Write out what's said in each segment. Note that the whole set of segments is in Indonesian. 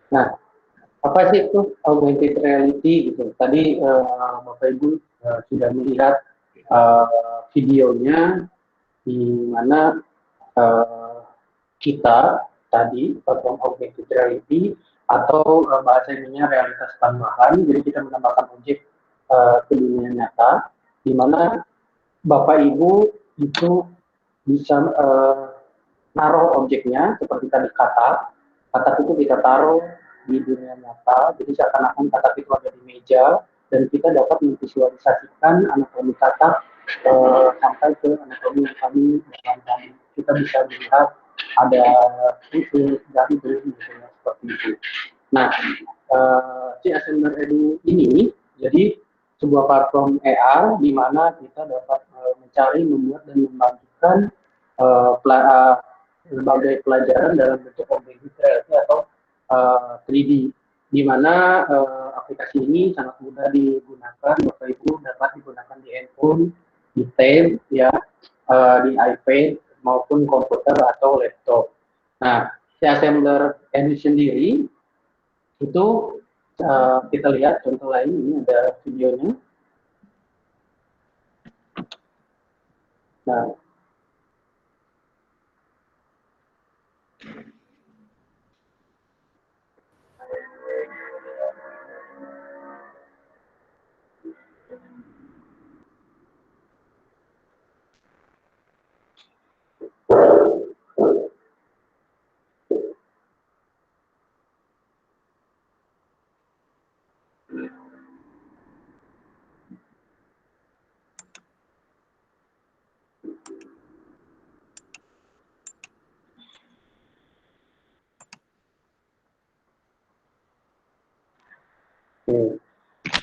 Nah, apa sih itu augmented reality gitu? Tadi Bapak Ibu sudah melihat videonya di mana uh, kita tadi platform augmented reality atau bahasa ininya realitas tambahan. Jadi kita menambahkan objek ke dunia nyata, di mana Bapak Ibu itu bisa naruh objeknya seperti tadi katak itu kita taruh di dunia nyata, jadi seakan-akan katak itu ada di meja dan kita dapat memvisualisasikan anatomi katak sampai ke anatomi yang kami bayangkan. Kita bisa melihat ada itu dari gitu ya, seperti itu. Nah, si Assembler Edu ini jadi sebuah platform AR di mana kita dapat mencari, membuat dan membagikan berbagai pelajaran dalam bentuk augmented reality atau 3D, di mana aplikasi ini sangat mudah digunakan. Bapak Ibu dapat digunakan di handphone, di tab, ya, di iPad maupun komputer atau laptop. Nah, si Assembler Edu sendiri itu kita lihat contoh lain, ini ada videonya. Nah,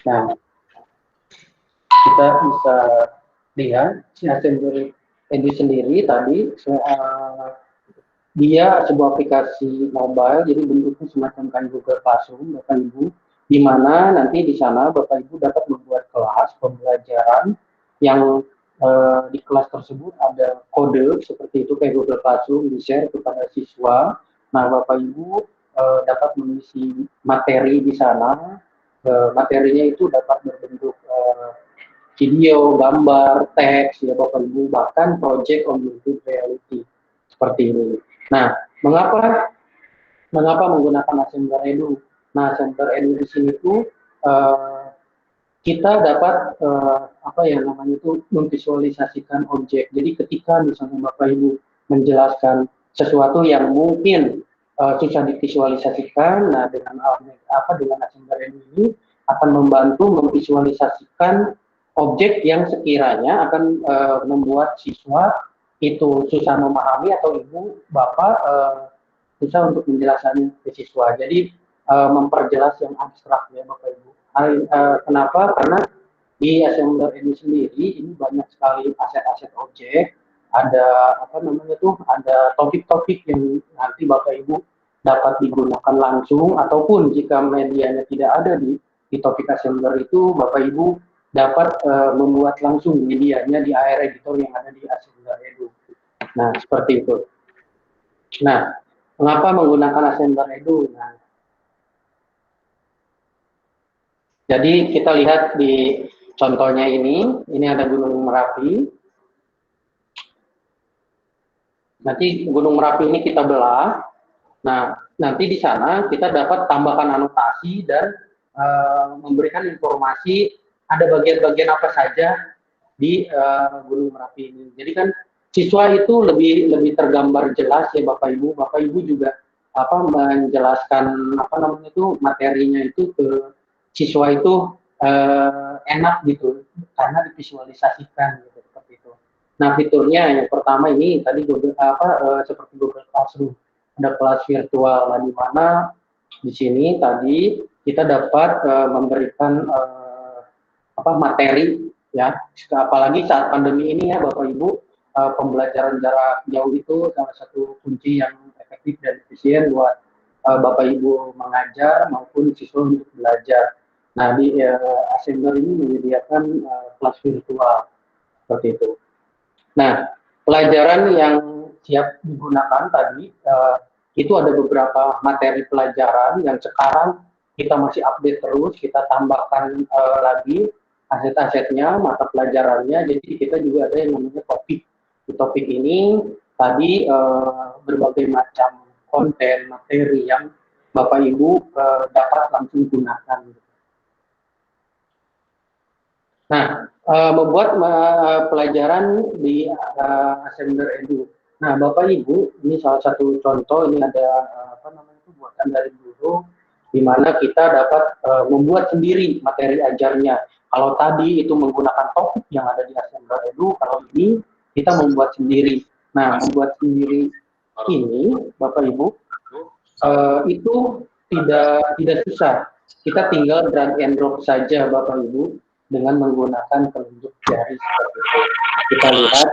nah kita bisa lihat si Assembler Edu sendiri tadi dia sebuah aplikasi mobile, jadi bentuknya semacam kayak Google Classroom, Bapak Ibu, di mana nanti di sana Bapak Ibu dapat membuat kelas pembelajaran yang di kelas tersebut ada kode seperti itu kayak Google Classroom di-share kepada siswa. Nah, Bapak Ibu dapat mengisi materi di sana. Materinya itu dapat berbentuk video, gambar, teks, ya Bapak Ibu, bahkan project augmented reality seperti ini. Nah, mengapa menggunakan Assembler Edu? Nah, Assembler Edu di sini tuh kita dapat apa ya namanya itu memvisualisasikan objek. Jadi ketika misalnya Bapak Ibu menjelaskan sesuatu yang mungkin susah divisualisasikan, nah dengan dengan Assembler Edu ini akan membantu memvisualisasikan objek yang sekiranya akan membuat siswa itu susah memahami atau ibu bapak susah untuk menjelaskan ke siswa. Jadi memperjelas yang abstrak ya bapak ibu. Kenapa? Karena di Assembler ini sendiri ini banyak sekali aset-aset objek. Ada apa namanya tuh? Ada topik-topik yang nanti bapak ibu dapat digunakan langsung ataupun jika medianya tidak ada di topik Assembler itu bapak ibu dapat membuat langsung medianya di AR editor yang ada di Assembler Edu. Nah, seperti itu. Nah, mengapa menggunakan Assembler Edu? Nah, jadi kita lihat di contohnya ini ada Gunung Merapi. Nanti Gunung Merapi ini kita belah. Nah, nanti di sana kita dapat tambahkan anotasi dan memberikan informasi ada bagian-bagian apa saja di Gunung Merapi ini. Jadi kan siswa itu lebih tergambar jelas ya Bapak Ibu. Bapak Ibu juga apa menjelaskan apa namanya itu materinya itu ke siswa itu enak gitu karena divisualisasikan gitu seperti itu. Nah fiturnya yang pertama ini tadi Google seperti Google Classroom ada kelas virtual di mana di sini tadi kita dapat memberikan apa materi ya apalagi saat pandemi ini ya Bapak Ibu pembelajaran jarak jauh itu salah satu kunci yang efektif dan efisien buat Bapak Ibu mengajar maupun siswa untuk belajar. Nah di Assembler ini menyediakan kelas virtual seperti itu. Nah pelajaran yang siap digunakan tadi itu ada beberapa materi pelajaran yang sekarang kita masih update terus, kita tambahkan lagi aset-asetnya, mata pelajarannya, jadi kita juga ada yang namanya topik. Di topik ini tadi berbagai macam konten, materi yang Bapak Ibu dapat langsung gunakan. Nah, membuat pelajaran di Assembler Edu. Nah, Bapak Ibu, ini salah satu contoh, ini ada apa namanya itu buatan dari guru, di mana kita dapat membuat sendiri materi ajarnya. Kalau tadi itu menggunakan topik yang ada di Assembler Edu, kalau ini kita membuat sendiri. Nah, membuat sendiri ini, Bapak Ibu, itu tidak susah. Kita tinggal drag and drop saja, Bapak Ibu, dengan menggunakan telunjuk jari seperti itu. Kita lihat.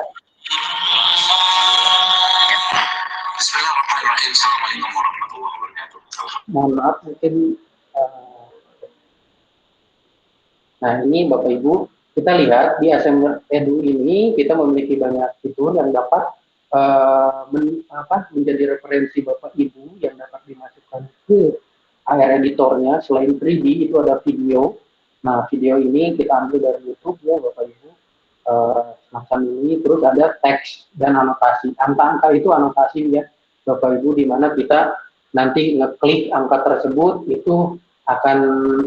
Bismillahirrahmanirrahim. Assalamualaikum warahmatullahi wabarakatuh. Mohon maaf, mungkin. Nah, ini Bapak Ibu, kita lihat di Assembler Edu ini kita memiliki banyak fitur yang dapat menjadi referensi Bapak Ibu yang dapat dimasukkan ke AR editornya. Selain 3D itu ada video. Nah, video ini kita ambil dari YouTube ya Bapak Ibu, semacam ini. Terus ada teks dan anotasi. Angka-angka itu anotasi ya Bapak Ibu, di mana kita nanti ngeklik angka tersebut itu akan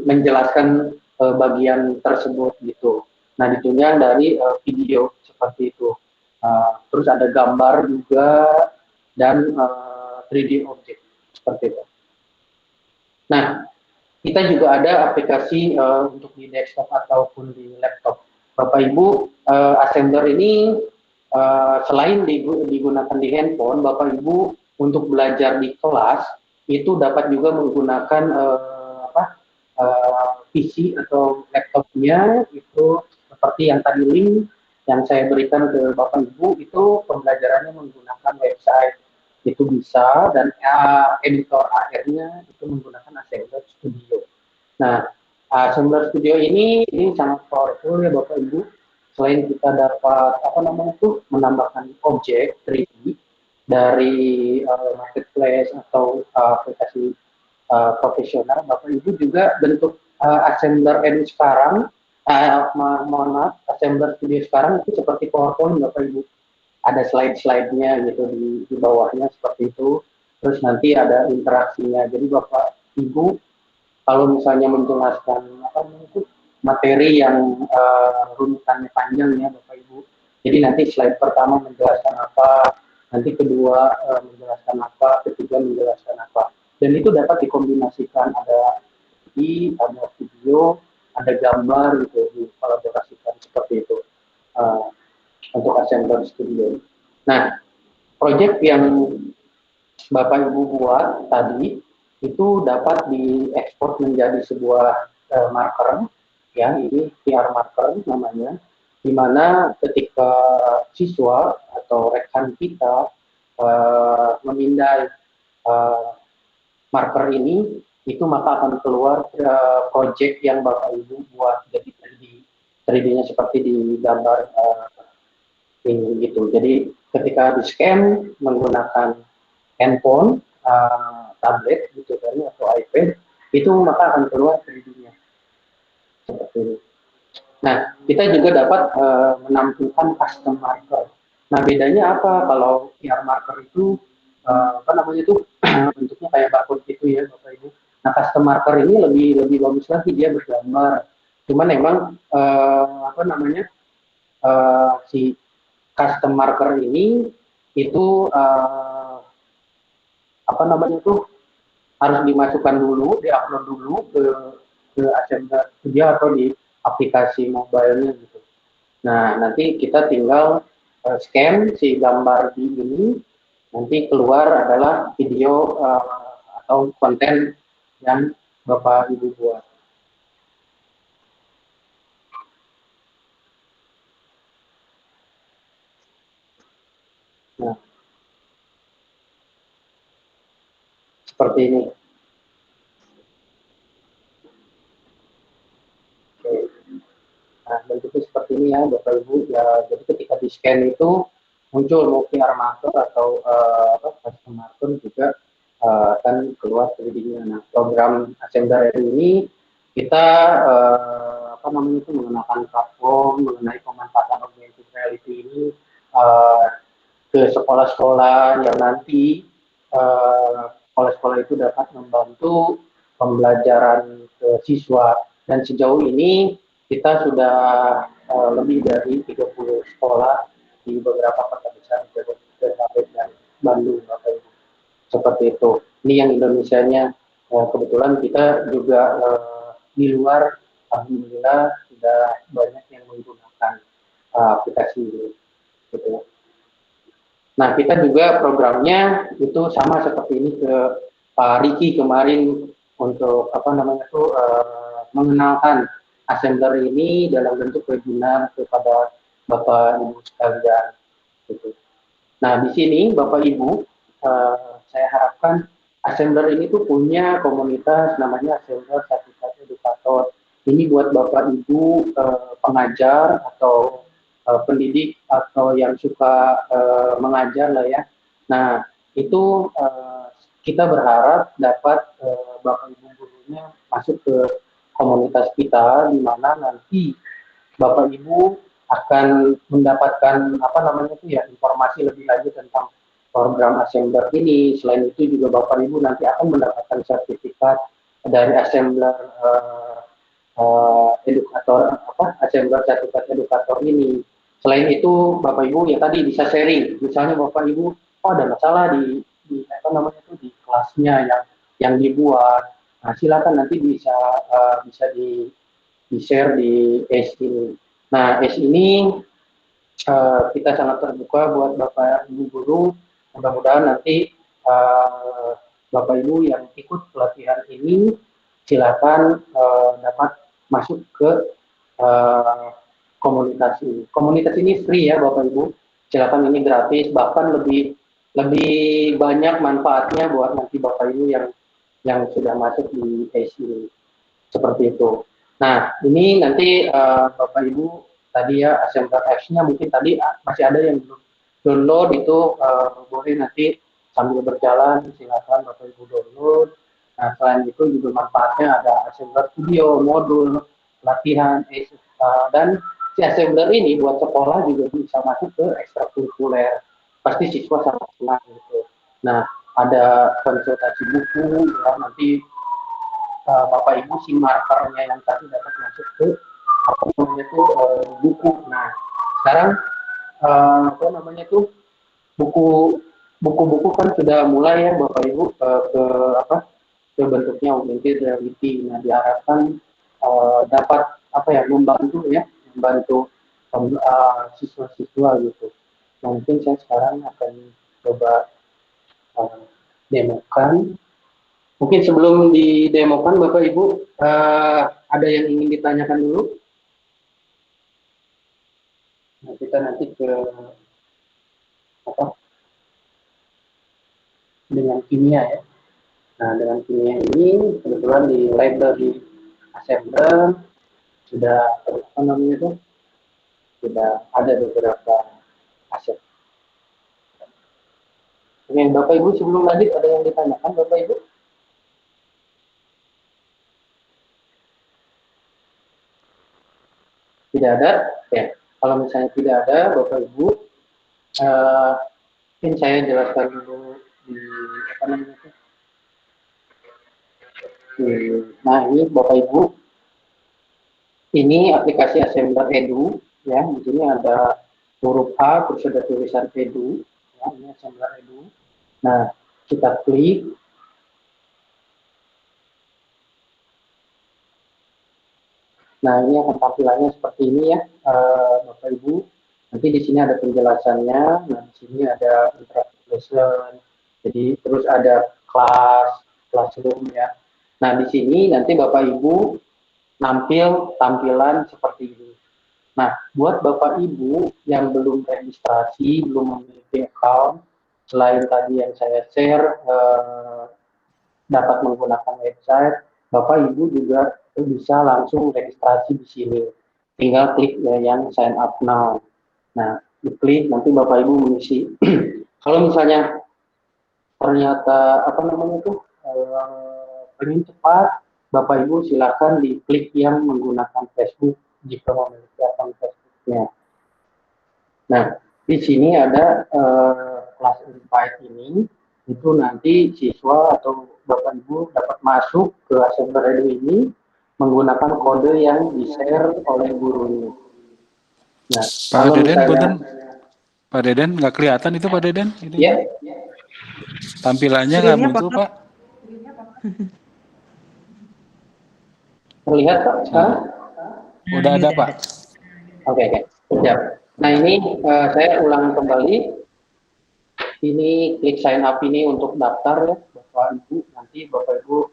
menjelaskan bagian tersebut gitu. Nah, ditunjang dari video seperti itu. Terus ada gambar juga dan 3D object seperti itu. Nah, kita juga ada aplikasi untuk di desktop ataupun di laptop. Bapak Ibu, Assembler ini selain digunakan di handphone, Bapak Ibu untuk belajar di kelas itu dapat juga menggunakan PC atau laptopnya, itu seperti yang tadi link yang saya berikan ke Bapak Ibu, itu pembelajarannya menggunakan website itu bisa, dan editor AR-nya itu menggunakan Assembler Studio. Nah, Assembler Studio ini sangat powerful ya Bapak Ibu. Selain kita dapat menambahkan objek 3D dari marketplace atau aplikasi profesional, Bapak Ibu juga bentuk Assembler Edu sekarang, mohon maaf, Assembler Studio sekarang itu seperti PowerPoint Bapak Ibu. Ada slide-slide-nya gitu di bawahnya seperti itu. Terus nanti ada interaksinya. Jadi Bapak Ibu kalau misalnya menjelaskan materi yang runutannya panjang ya Bapak Ibu. Jadi nanti slide pertama menjelaskan apa, nanti kedua menjelaskan apa, ketiga menjelaskan apa. Dan itu dapat dikombinasikan, ada video, ada gambar gitu, dikolaborasikan seperti itu. Untuk Assembler Studio. Nah, proyek yang Bapak Ibu buat tadi itu dapat diekspor menjadi sebuah marker, ya ini QR marker namanya, di mana ketika siswa atau rekan kita memindai marker ini, itu maka akan keluar proyek yang Bapak Ibu buat, jadi 3D-nya seperti di gambar ini gitu. Jadi ketika di scan menggunakan handphone, tablet gitu kan, atau iPad, itu maka akan keluar 3D-nya seperti ini. Nah, kita juga dapat menampilkan custom marker. Nah, bedanya apa kalau QR marker itu bentuknya kayak barcode gitu ya Bapak Ibu. Nah, custom marker ini lebih bagus lagi, dia bergambar. Cuman memang si custom marker ini itu harus dimasukkan dulu, diupload dulu ke Assembler Studio atau di aplikasi mobile-nya gitu. Nah, nanti kita tinggal scan si gambar di ini, nanti keluar adalah video atau konten yang Bapak Ibu buat. Nah, seperti ini. Oke. Nah, bentuknya seperti ini ya Bapak Ibu. Ya, jadi ketika di scan itu muncul mau QR marker atau custom marker juga kan keluar readingnya. Nah, program Assembler ini kita apa namanya itu mengenalkan platform mengenai pemanfaatan augmented reality ini uh, ke sekolah-sekolah yang nanti sekolah-sekolah itu dapat membantu pembelajaran ke siswa. Dan sejauh ini kita sudah lebih dari 30 sekolah di beberapa kota besar di Jabodetabek dan Bandung, Bapak Ibu. Seperti itu. Ini yang Indonesianya. Kebetulan kita juga di luar, alhamdulillah sudah banyak yang menggunakan aplikasi ini. Gitu. Nah, kita juga programnya itu sama seperti ini ke Pak Riki kemarin untuk apa namanya itu mengenalkan assembler ini dalam bentuk webinar kepada Bapak Ibu sekalian. Gitu. Nah, di sini Bapak Ibu, saya harapkan assembler ini tuh punya komunitas namanya Assembler Sertifikat Edukator. Ini buat Bapak Ibu pengajar atau pendidik atau yang suka mengajar lah ya. Nah, itu kita berharap dapat Bapak Ibu gurunya masuk ke komunitas kita di mana nanti Bapak Ibu akan mendapatkan apa namanya itu ya informasi lebih lanjut tentang program Assembler ini. Selain itu juga Bapak Ibu nanti akan mendapatkan sertifikat dari Assembler edukator apa Assembler sertifikat edukator ini. Selain itu Bapak Ibu ya tadi bisa sharing. Misalnya Bapak Ibu oh ada masalah di apa namanya itu di kelasnya yang dibuat. Nah, silakan nanti bisa di share di ACE ini. Nah, ACE ini kita sangat terbuka buat Bapak Ibu guru. Mudah-mudahan nanti Bapak Ibu yang ikut pelatihan ini silakan dapat masuk ke komunitas ini. Komunitas ini free ya Bapak Ibu. Silakan ini gratis, bahkan lebih banyak manfaatnya buat nanti Bapak Ibu yang sudah masuk di ACE ini. Seperti itu. Nah, ini nanti Bapak Ibu tadi ya Assembler Apps-nya mungkin tadi masih ada yang belum download itu boleh nanti sambil berjalan silakan Bapak Ibu download. Nah, selain itu juga manfaatnya ada Assembler Studio, modul, latihan, dan si Assembler ini buat sekolah juga bisa masuk ke ekstrakurikuler. Pasti siswa sangat senang gitu. Nah, ada konsultasi buku ya nanti Bapak Ibu si markernya yang tadi dapat masuk ke apa namanya itu buku. Nah, sekarang apa namanya itu buku-buku kan sudah mulai ya Bapak Ibu ke apa ke bentuknya augmented reality. Nah, diharapkan dapat apa ya membantu siswa-siswa gitu. Nah, mungkin saya sekarang akan coba demokan. Mungkin sebelum didemokan Bapak Ibu ada yang ingin ditanyakan dulu. Nah, kita nanti ke apa dengan kimia ya. Nah, dengan kimia ini kebetulan di library Assembler sudah apa namanya itu sudah ada beberapa aset. Oke, Bapak Ibu sebelum lanjut ada yang ditanyakan Bapak Ibu? Tidak ada, ya. Kalau misalnya tidak ada, Bapak Ibu, mungkin saya jelaskan dulu di apa namanya itu. Nah, ini Bapak Ibu, ini aplikasi Assembler Edu, ya. Di sini ada huruf A, terus ada tulisan Edu, ya. Ini Assembler Edu. Nah, kita klik. Nah, ini akan tampilannya seperti ini ya, Bapak Ibu. Nanti di sini ada penjelasannya. Nah, di sini ada interactive lesson. Jadi terus ada classroom ya. Nah, di sini nanti Bapak Ibu tampilan seperti ini. Nah, buat Bapak Ibu yang belum registrasi, belum memiliki account, selain tadi yang saya share dapat menggunakan website, Bapak Ibu juga bisa langsung registrasi di sini. Tinggal klik yang sign up now. Nah, diklik nanti Bapak Ibu mengisi. Kalau misalnya ternyata apa namanya tuh pengen cepat, Bapak Ibu silakan diklik yang menggunakan Facebook jika memiliki akun Facebooknya. Nah, di sini ada kelas invite ini, itu nanti siswa atau Bapak Ibu dapat masuk ke Assembler Edu ini menggunakan kode yang di-share oleh gurunya. Nah, Pak kalau Deden, misalnya, punten. Pak Deden, nggak kelihatan itu Pak Deden? ya, Tampilannya nggak Screen-nya muncul Pak. terlihat Pak sekarang? Udah ada Pak. Oke, siap. Nah ini saya ulang kembali. Ini klik sign up ini untuk daftar ya, Bapak Ibu. Nanti Bapak Ibu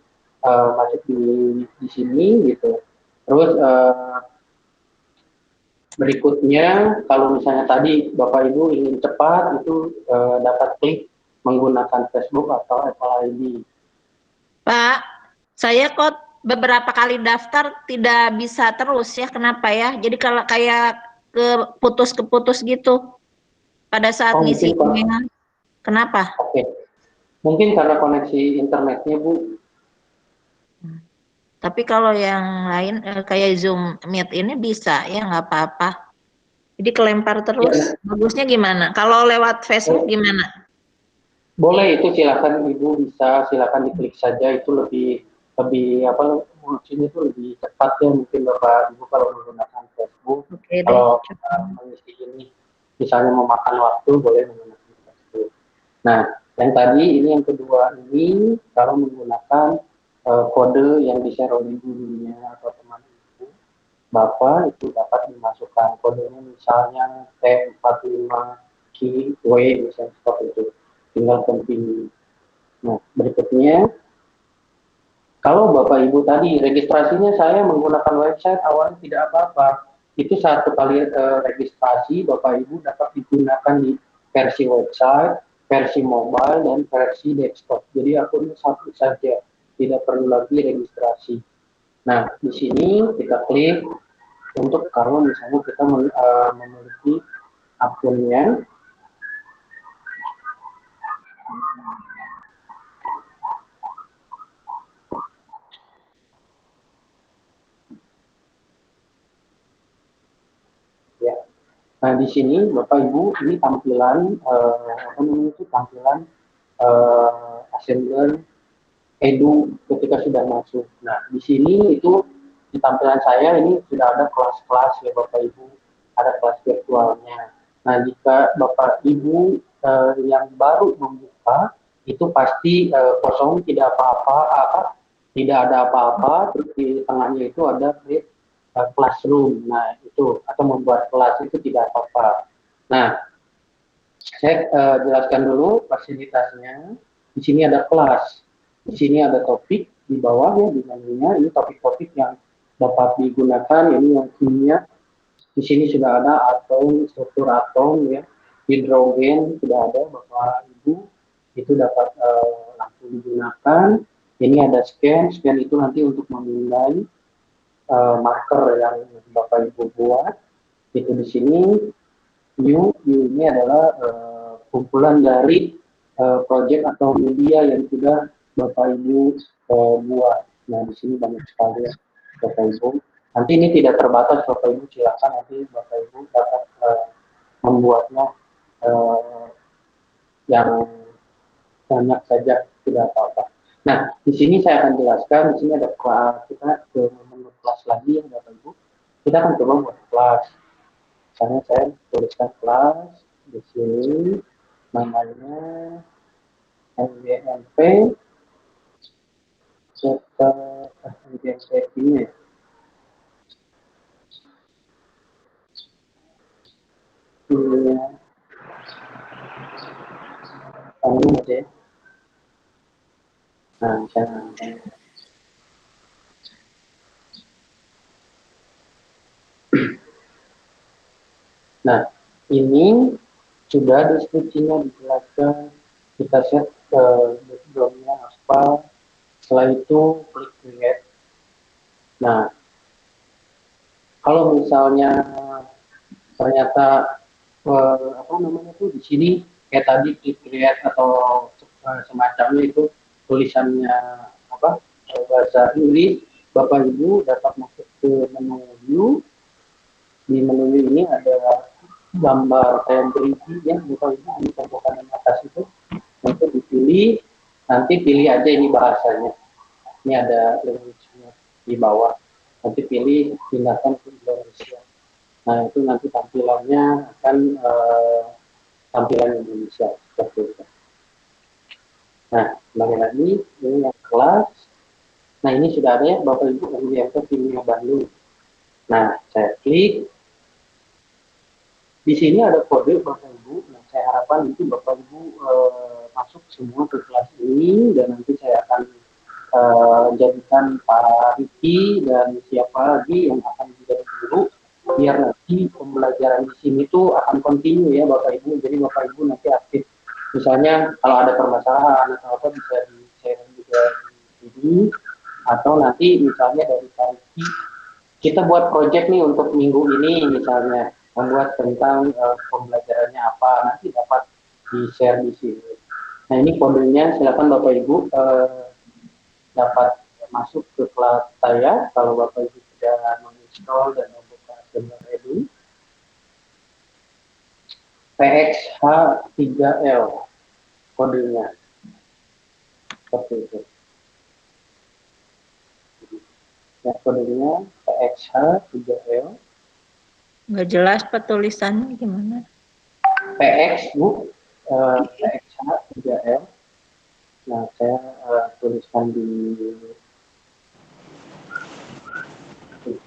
masuk di sini gitu. Terus berikutnya, kalau misalnya tadi Bapak Ibu ingin cepat, itu dapat klik menggunakan Facebook atau Apple ID. Pak, saya kok beberapa kali daftar tidak bisa terus ya, kenapa ya? Jadi kalau kayak keputus gitu pada saat Oh, ngisi mungkin, Pak. email. Kenapa? Oke, mungkin karena koneksi internetnya Bu. Tapi kalau yang lain kayak Zoom Meet ini bisa ya, nggak apa-apa. Jadi kelempar terus. Bagusnya gimana? Kalau lewat Facebook gimana? Boleh, itu silakan Ibu bisa silakan diklik saja, itu lebih apa maksudnya itu lebih cepat ya, mungkin Bapak Ibu kalau menggunakan Facebook. Oke deh. Kalau mengisi ini misalnya memakan waktu, boleh menggunakan Facebook. Nah, yang tadi ini yang kedua ini kalau menggunakan kode yang di-share oleh gurunya atau teman Ibu, Bapak itu dapat dimasukkan kodenya misalnya T45QW misalnya seperti itu. Tinggal continue. Nah, berikutnya, kalau Bapak Ibu tadi registrasinya saya menggunakan website awalnya tidak apa-apa. Itu satu kali registrasi Bapak Ibu dapat digunakan di versi website, versi mobile, dan versi desktop. Jadi akunnya satu saja, tidak perlu lagi registrasi. Nah, di sini kita klik untuk kalau misalnya kita memiliki akunnya. Ya. Nah, di sini Bapak Ibu ini tampilan apa namanya itu tampilan Assembler Edu ketika sudah masuk. Nah, di sini itu di tampilan saya ini sudah ada kelas-kelas ya Bapak Ibu, ada kelas virtualnya. Nah, jika Bapak Ibu yang baru membuka itu pasti kosong, tidak apa-apa, tidak ada apa-apa, terus di tengahnya itu ada create classroom. Nah, itu atau membuat kelas itu tidak apa-apa. Nah, saya jelaskan dulu fasilitasnya. Di sini ada kelas, di sini ada topik, di bawahnya di menunya ini topik-topik yang dapat digunakan. Ini yang kimia. Di sini sudah ada atom, struktur atom ya, hidrogen sudah ada Bapak Ibu, itu dapat langsung digunakan. Ini ada scan itu nanti untuk memindai marker yang Bapak Ibu buat. Itu di sini new ini adalah kumpulan dari proyek atau media yang sudah Bapak Ibu buat. Nah, di sini banyak sekali ya, Bapak Ibu. Nanti ini tidak terbatas, Bapak Ibu silakan nanti Bapak Ibu dapat membuatnya yang banyak saja, tidak apa-apa. Nah, di sini saya akan jelaskan. Di sini ada kelas, kita ke menu kelas lagi ya Bapak Ibu. Kita akan coba buat kelas. Misalnya saya tuliskan kelas di sini, namanya MBMP serta MBMP ini ya. Ini aja ya. Nah, misalnya nah, ini sudah deskripsinya dijelaskan, kita set background-nya apa, setelah itu klik create. Nah, kalau misalnya ternyata apa namanya tuh di sini kayak tadi create atau semacamnya itu tulisannya apa bahasa Inggris, Bapak Ibu dapat masuk ke menu view. Di menu view ini ada gambar kayak berisi ya, Bapak Ibu ini tembakan yang atas itu, nanti dipilih, nanti pilih aja ini bahasanya. Ini ada language-nya di bawah, nanti pilih pindahkan ke Indonesia. Nah itu nanti tampilannya akan tampilan Indonesia seperti itu. Nah kembali lagi ini yang kelas. Nah ini sudah ada ya Bapak Ibu yang Kimia Bandung. Nah saya klik. Di sini ada kode Bapak Ibu. Nah saya harapkan itu Bapak Ibu masuk semua ke kelas ini dan nanti saya akan jadikan Pak Riki dan siapa lagi yang akan menjadi guru biar nanti pembelajaran di sini tuh akan continue ya Bapak Ibu. Jadi Bapak Ibu nanti aktif. Misalnya kalau ada permasalahan atau apa bisa di-share juga di sini atau nanti misalnya dari Pak Riki kita buat project nih untuk minggu ini misalnya membuat tentang pembelajarannya apa nanti dapat di-share di sini. Nah ini kodenya silakan Bapak Ibu dapat masuk ke kelas saya kalau Bapak Ibu sudah menginstall dan membuka Assembler Edu. PXH3L kodenya seperti itu. Ya kodenya PXH3L. Nggak jelas petulisannya gimana? PX Bu, PXH3L. Nah, saya tuliskan di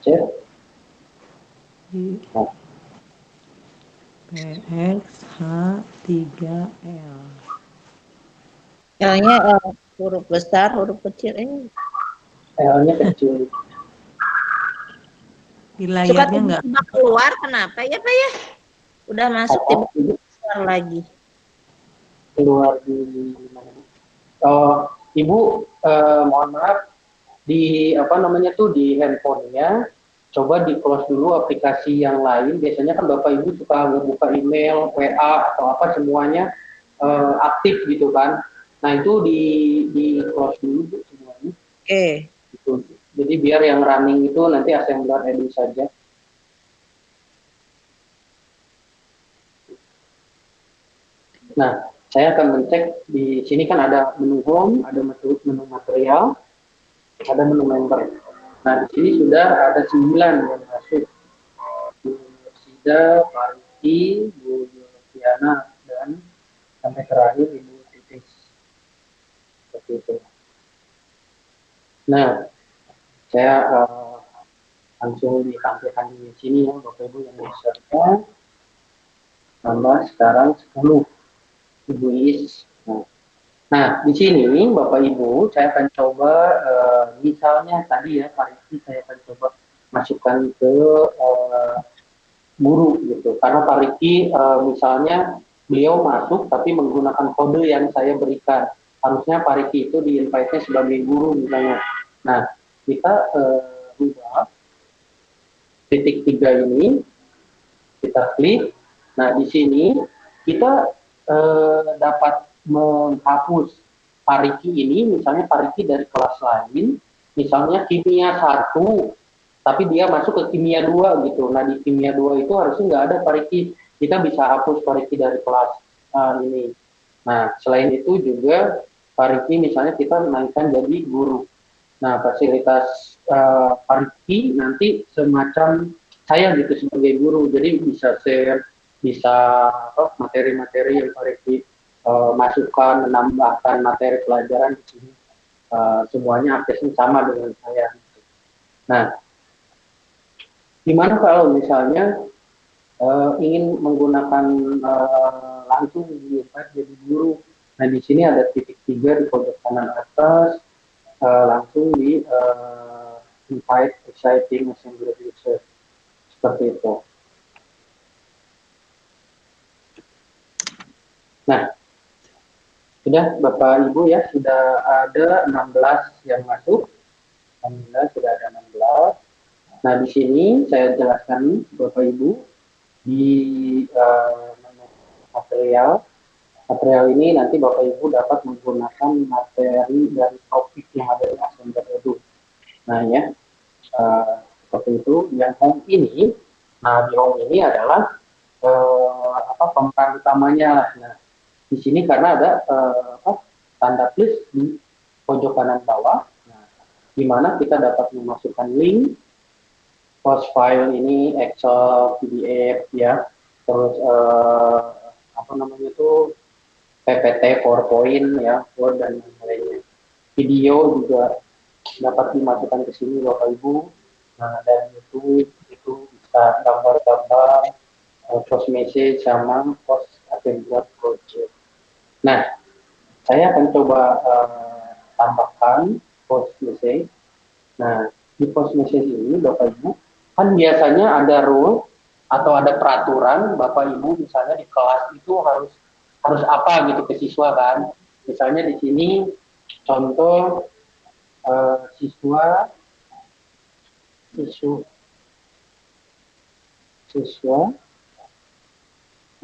chat. Nah, PXH3L. L-nya huruf besar, huruf kecil. L-nya kecil. Di Suka layarnya nggak tiba-tiba keluar, kenapa ya Pak ya? Udah masuk tiba-tiba keluar lagi. Keluar di mana? Oh, Ibu, mohon maaf di apa namanya tuh di handphonenya coba di close dulu aplikasi yang lain. Biasanya kan Bapak Ibu suka buka email, WA atau apa semuanya aktif gitu kan. Nah itu di close dulu Bu, semuanya. Oke. Gitu. Jadi biar yang running itu nanti Assembler Edu saja. Nah, saya akan mencek di sini kan ada menu home, ada menu material, ada menu member. Nah, di sini sudah ada 9 yang masuk. Bu Sida, Pak Riki, Bu Yofiana, dan sampai terakhir Ibu Titis. Seperti itu. Nah, saya langsung ditampilkan di sini ya, Bapak Ibu yang usernya. Tambah sekarang 10. Ibu Is. Nah, di sini Bapak Ibu, saya akan coba misalnya tadi ya Pak Riki, saya akan coba masukkan ke guru gitu. Karena Pak Riki misalnya beliau masuk tapi menggunakan kode yang saya berikan. Harusnya Pak Riki itu di invite-nya sebagai guru misalnya. Nah, kita ubah titik 3 ini, kita klik. Nah, di sini kita dapat menghapus Pak Riki ini, misalnya Pak Riki dari kelas lain, misalnya kimia 1, tapi dia masuk ke kimia 2 gitu. Nah di kimia 2 itu harusnya nggak ada Pak Riki, kita bisa hapus Pak Riki dari kelas ini. Nah selain itu juga Pak Riki misalnya kita naikkan jadi guru. Nah fasilitas Pak Riki nanti semacam saya gitu sebagai guru, jadi bisa share, bisa materi-materi yang Pak Riki masukkan, menambahkan materi pelajaran di sini. Semuanya aksesnya sama dengan saya. Nah, gimana kalau misalnya ingin menggunakan langsung di invite jadi guru? Nah, di sini ada titik 3 di pojok kanan atas, langsung di invite exciting assembly user. Seperti itu. Nah, sudah Bapak Ibu ya, sudah ada 16 yang masuk. Alhamdulillah sudah ada 16. Nah, di sini saya jelaskan Bapak Ibu di menu material. Material ini nanti Bapak Ibu dapat menggunakan materi dari topik yang ada di Assemble Edu. Nah ya, seperti itu. Yang home ini, nah di home ini adalah pemeran utamanya lah. Nah, di sini karena ada tanda plus di pojok kanan bawah, nah, di mana kita dapat memasukkan link, post file ini Excel, PDF ya, terus PPT, PowerPoint ya, Word dan lain-lainnya. Video juga dapat dimasukkan ke sini Bapak Ibu. Nah, dan itu bisa gambar-gambar, post message sama post buat project. Nah, saya akan coba tambahkan post message. Nah, di post message ini Bapak Ibu, kan biasanya ada rule atau ada peraturan Bapak Ibu misalnya di kelas itu harus apa gitu ke siswa kan. Misalnya di sini contoh siswa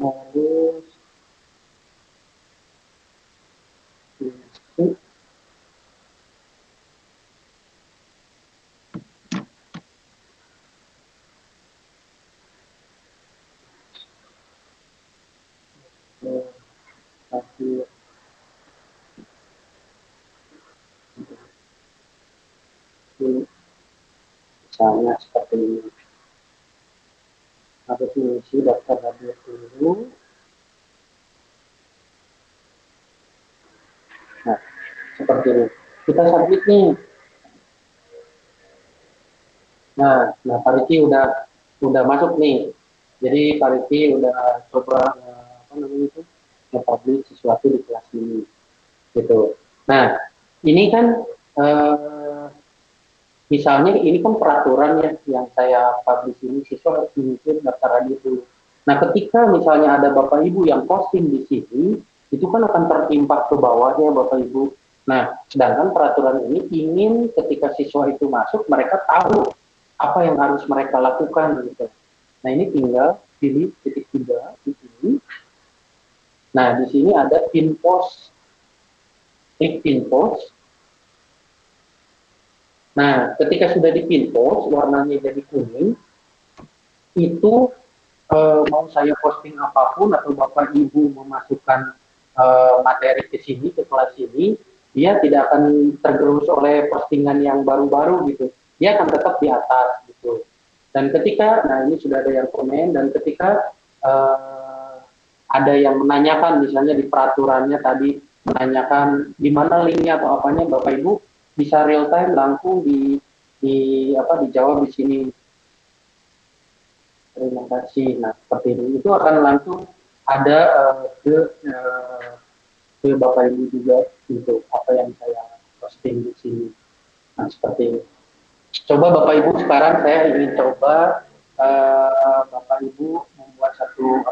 harus masuk hadir misalnya seperti ini, harus mengisi daftar hadir dulu. Nah, seperti ini. Kita submit nih. Nah, Pak Riki udah masuk nih. Jadi Pak Riki udah coba nge-publish sesuatu di kelas ini, gitu. Nah, ini kan misalnya ini kan peraturan ya yang saya publish ini, siswa harus mengisi daftar hadir dulu. Nah, ketika misalnya ada Bapak Ibu yang posting di sini, itu kan akan tertimpa ke bawahnya Bapak Ibu. Nah, sedangkan peraturan ini ingin ketika siswa itu masuk, mereka tahu apa yang harus mereka lakukan gitu. Nah, ini tinggal pilih titik 3 di sini. Nah, di sini ada pin post. Klik pin post. Nah, ketika sudah di pin post, warnanya jadi kuning, itu mau saya posting apapun atau Bapak Ibu memasukkan materi ke sini, ke kelas ini, dia tidak akan tergerus oleh postingan yang baru-baru gitu. Dia akan tetap di atas gitu. Dan ketika, nah ini sudah ada yang komen, dan ketika ada yang menanyakan, misalnya di peraturannya tadi, menanyakan di mana linknya atau apanya, Bapak Ibu bisa real time langsung dijawab di sini. Terima kasih. Nah, seperti ini. Itu akan langsung ada ke Bapak Ibu juga untuk apa yang saya posting di sini. Nah, seperti ini. Coba Bapak Ibu sekarang saya ingin coba Bapak Ibu membuat satu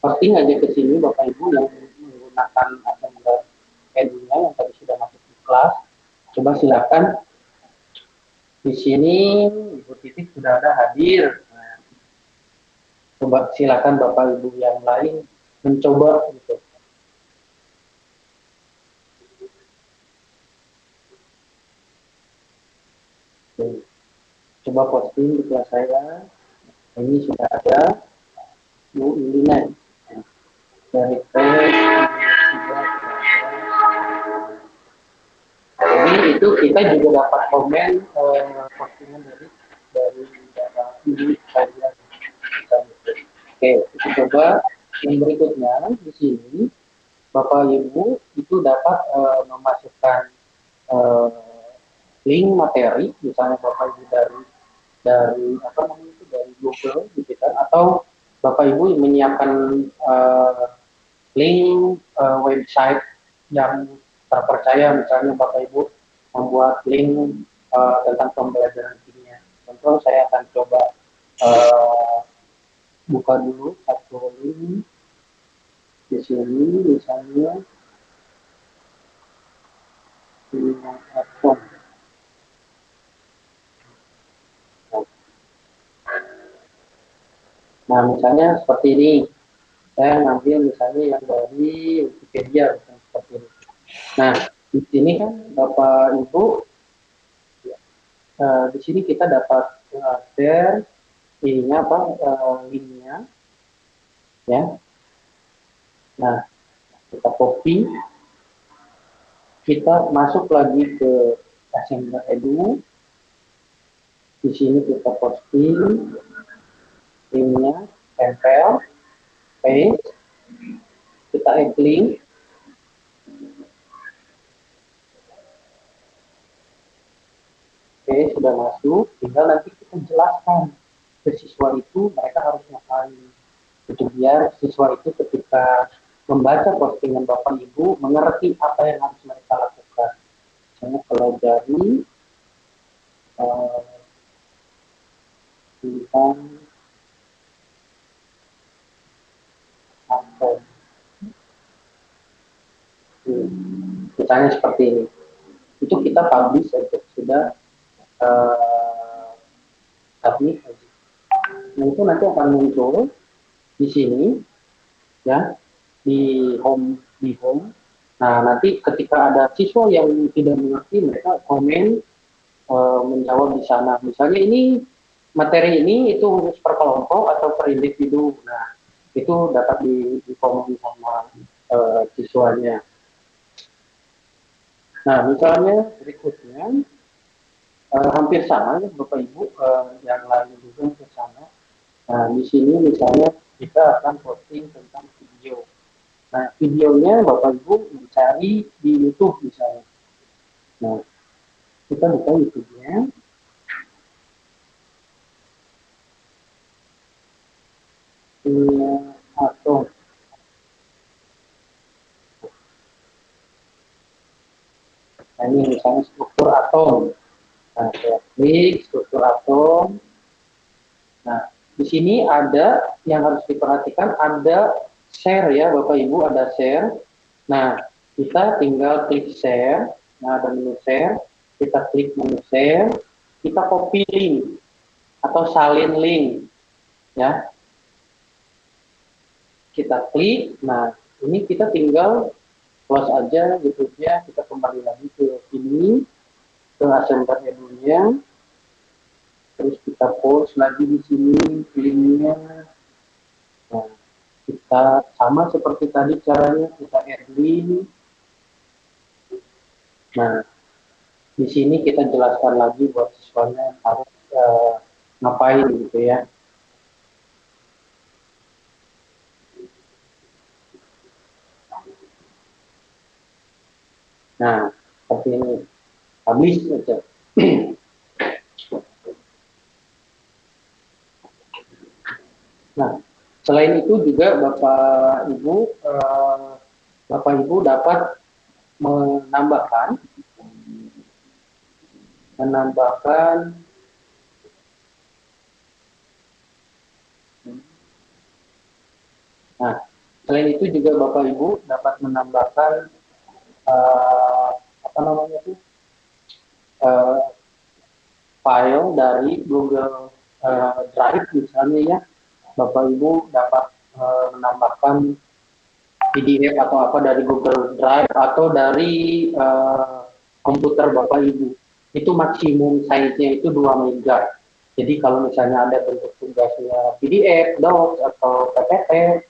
posting aja ke sini Bapak Ibu yang menggunakan Edu-nya yang tadi sudah masuk di kelas. Coba silakan. Di sini Ibu Titik sudah ada hadir. Nah, coba silakan Bapak Ibu yang lain mencoba gitu. Oke. Coba posting di kelas saya. Ini sudah ada Bu Ilina dari jadi itu kita juga dapat komen postingan dari Ibu saya. Oke, kita coba yang berikutnya di sini Bapak Ibu itu dapat memasukkan link materi, misalnya Bapak Ibu dari Google gitu kan, atau Bapak Ibu menyiapkan link website yang terpercaya, misalnya Bapak Ibu membuat link tentang pembelajaran kimia. Contoh saya akan coba buka dulu satu link di sini, misalnya nah, misalnya seperti ini. Saya ngambil misalnya yang dari Wikipedia seperti ini. Nah, di sini kan Bapak Ibu, di sini kita dapat share ininya apa linknya, ya. Nah, kita copy, kita masuk lagi ke Assemble Edu. Di sini kita posting linknya, tempel, paste, kita add link. Oke, sudah masuk. Tinggal nanti kita jelaskan ke siswa itu mereka harus ngapain. Itu biar siswa itu ketika membaca postingan Bapak Ibu mengerti apa yang harus mereka lakukan. Misalnya pelajari tentang atom. Misalnya seperti ini. Itu kita publish saja, sudah submit saja. Nah, itu nanti akan muncul di sini, ya, di home. Nah, nanti ketika ada siswa yang tidak mengerti, mereka komen menjawab di sana. Misalnya ini materi ini itu khusus per kelompok atau per individu. Nah, itu dapat di komen sama siswanya. Nah, misalnya berikutnya hampir sama ya Bapak Ibu, yang lain juga hampir sama. Nah, di sini misalnya kita akan posting tentang video. Nah, videonya Bapak Ibu mencari di YouTube misalnya. Nah, kita buka YouTube-nya. Atau nah, ini misalnya struktur atom. Nah, saya klik struktur atom. Nah, di sini ada yang harus diperhatikan, ada share ya Bapak Ibu, ada share. Nah, kita tinggal klik share. Nah, ada menu share. Kita klik menu share. Kita copy link atau salin link. Ya, kita klik. Nah, ini kita tinggal close aja YouTube-nya. Kita kembali lagi ke sini, ke Assemble Edu-nya. Terus kita post lagi di sini linknya. Nah, kita sama seperti tadi caranya, kita add link. Nah, di sini kita jelaskan lagi buat siswanya harus ngapain gitu ya. Nah, seperti ini. Habis aja. Nah, selain itu juga Bapak Ibu dapat menambahkan nah, selain itu juga Bapak Ibu dapat menambahkan apa namanya itu file dari Google Drive misalnya ya. Bapak Ibu dapat menambahkan PDF atau apa dari Google Drive atau dari komputer Bapak Ibu. Itu maksimum size-nya itu 2 mega. Jadi kalau misalnya ada bentuk tugasnya PDF, Docs, atau PPT,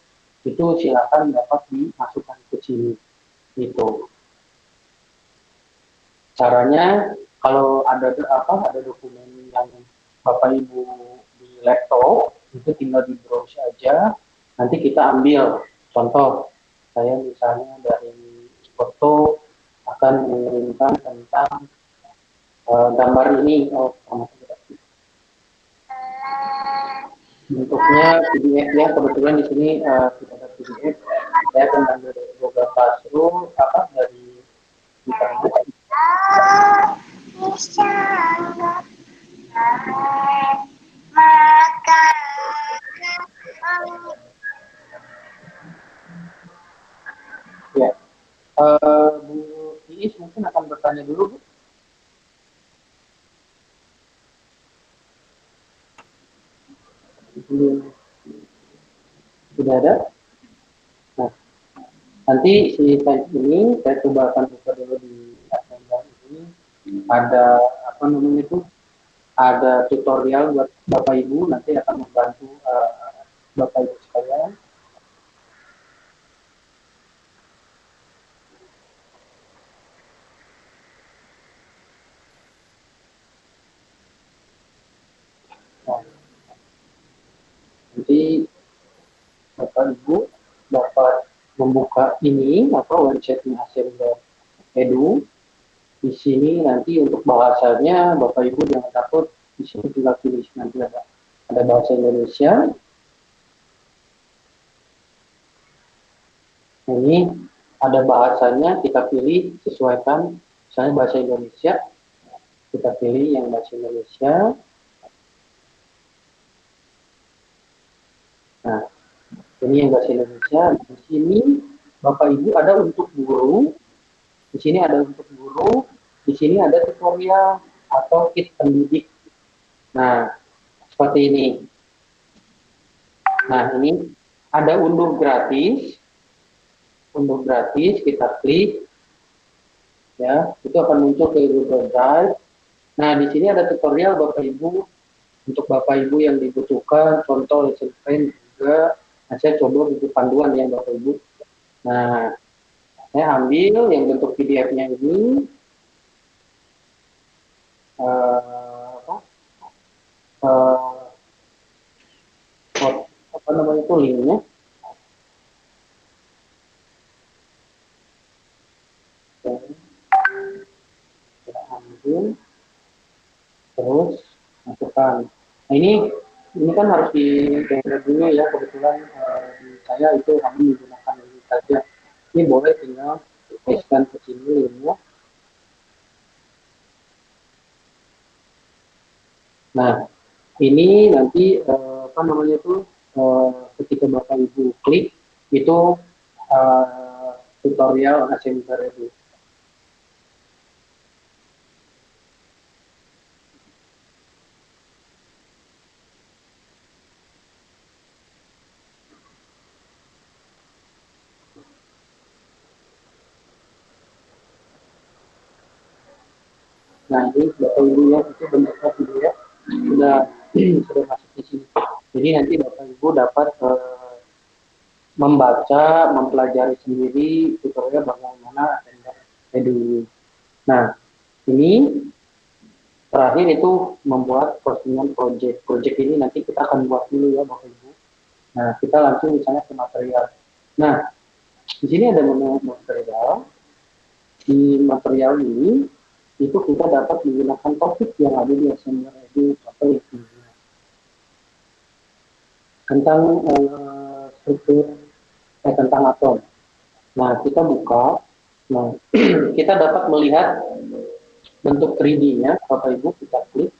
itu silakan dapat dimasukkan ke sini. Gitu. Caranya kalau ada dokumen yang Bapak Ibu di laptop, itu tinggal di browse aja, nanti kita ambil. Contoh, saya misalnya dari foto akan mengirimkan tentang gambar ini. Bentuknya PDF ya, kebetulan di sini tidak ada PDF. Saya akan ambil dari Google Classroom, dari internet. Ya, Bu Iis mungkin akan bertanya dulu, Bu. Sudah ada? Nanti si slide ini saya coba akan buka dulu di agenda ini. Ada apa namanya itu? Ada tutorial buat Bapak Ibu, nanti akan membantu Bapak Ibu sekalian. Nah, nanti Bapak Ibu dapat membuka ini website-nya Edu. Di sini nanti untuk bahasanya Bapak Ibu jangan takut, di sini juga pilih nanti ada bahasa Indonesia. Ini ada bahasanya, kita pilih sesuaikan, misalnya bahasa Indonesia, kita pilih yang bahasa Indonesia. Nah, ini yang bahasa Indonesia. Di sini Bapak Ibu ada untuk guru, di sini ada untuk guru, di sini ada tutorial atau kit pendidik. Nah, seperti ini. Nah, ini ada unduh gratis. Unduh gratis, kita klik. Ya, itu akan muncul ke Google Drive. Nah, di sini ada tutorial Bapak Ibu. Untuk Bapak Ibu yang dibutuhkan, contoh lesson plan juga. Nah, saya coba buku panduan ya Bapak Ibu. Nah, saya ambil yang bentuk PDF-nya ini. Apa namanya itu linknya. Kita ambil, terus masukkan. Nah, ini kan harus di download dulu ya, kebetulan di saya itu kami menggunakan ini saja. Ini boleh tinggal pastekan ke sini linknya. Nah, ini nanti apa namanya itu ketika Bapak Ibu klik itu tutorial Assemblyer itu. Nah, ini Bapak Ibu ya, itu bentuknya video ya, sudah masuk di sini. Jadi nanti Bapak Ibu dapat membaca, mempelajari sendiri tutorial bagaimana Edu. Nah, ini terakhir itu membuat postingan project. Project ini nanti kita akan buat dulu ya Bapak Ibu. Nah, kita langsung misalnya ke material. Nah, di sini ada menu material. Di material ini itu kita dapat menggunakan topik yang ada di Assemblyer Edu atau tentang struktur tentang atom. Nah, kita buka. Nah, kita dapat melihat bentuk 3D-nya, Bapak Ibu kita klik